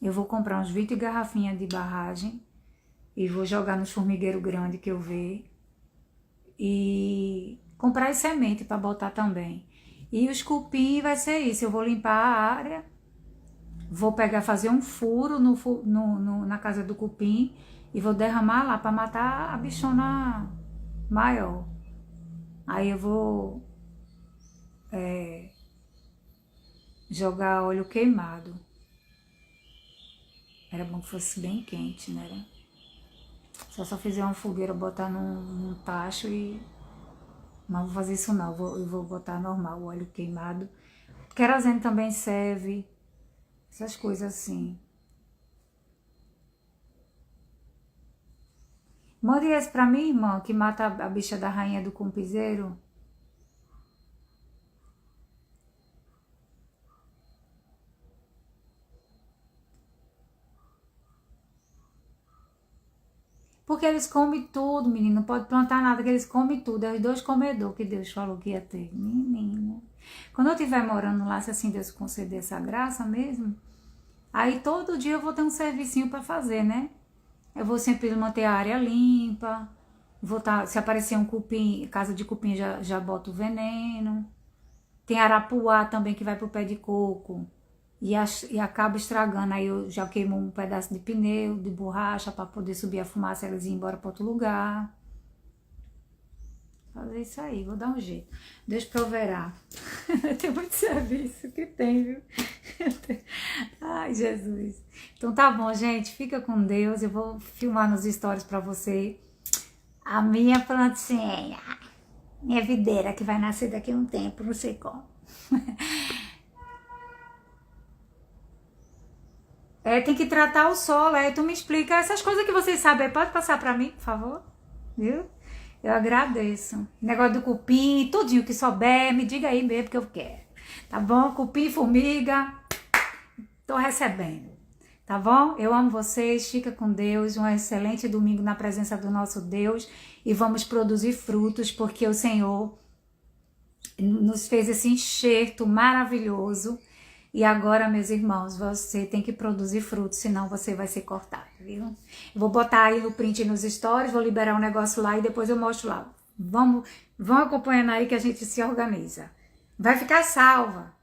A: Eu vou comprar uns 20 garrafinhas de barragem e vou jogar nos formigueiros grandes que eu ver. E comprar semente para botar também. E os cupim vai ser isso. Eu vou limpar a área, vou fazer um furo na casa do cupim e vou derramar lá para matar a bichona maior. Aí eu vou jogar óleo queimado. Era bom que fosse bem quente, né? Só fizer uma fogueira, botar num tacho e... Não vou fazer isso não, eu vou botar normal, o óleo queimado. Querosene também serve. Essas coisas assim. Mande esse pra minha irmã, que mata a bicha da rainha do cumpizeiro. Porque eles comem tudo, menino. Não pode plantar nada, que eles comem tudo. É os 2 comedores que Deus falou que ia ter. Menina. Quando eu estiver morando lá, se assim Deus conceder essa graça mesmo, aí todo dia eu vou ter um servicinho para fazer, né? Eu vou sempre manter a área limpa. Se aparecer um cupim, casa de cupim, já boto o veneno. Tem arapuá também que vai pro pé de coco. E acaba estragando. Aí eu já queimo um pedaço de pneu, de borracha, para poder subir a fumaça e elas ir embora para outro lugar. Fazer isso aí, vou dar um jeito. Deus proverá. Tem muito serviço que tem, viu? Ai, Jesus. Então tá bom, gente. Fica com Deus. Eu vou filmar nos stories para você. A minha plantinha. Minha videira que vai nascer daqui a um tempo, não sei como. Tem que tratar o solo, tu me explica essas coisas que vocês sabem, pode passar pra mim, por favor, viu? Eu agradeço. Negócio do cupim, tudinho que souber, me diga aí mesmo que eu quero, tá bom? Cupim, formiga, tô recebendo, tá bom? Eu amo vocês, fica com Deus, um excelente domingo na presença do nosso Deus e vamos produzir frutos, porque o Senhor nos fez esse enxerto maravilhoso. E agora, meus irmãos, você tem que produzir frutos, senão você vai ser cortado, viu? Eu vou botar aí no print nos stories, vou liberar um negócio lá e depois eu mostro lá. Vão acompanhando aí que a gente se organiza. Vai ficar salva.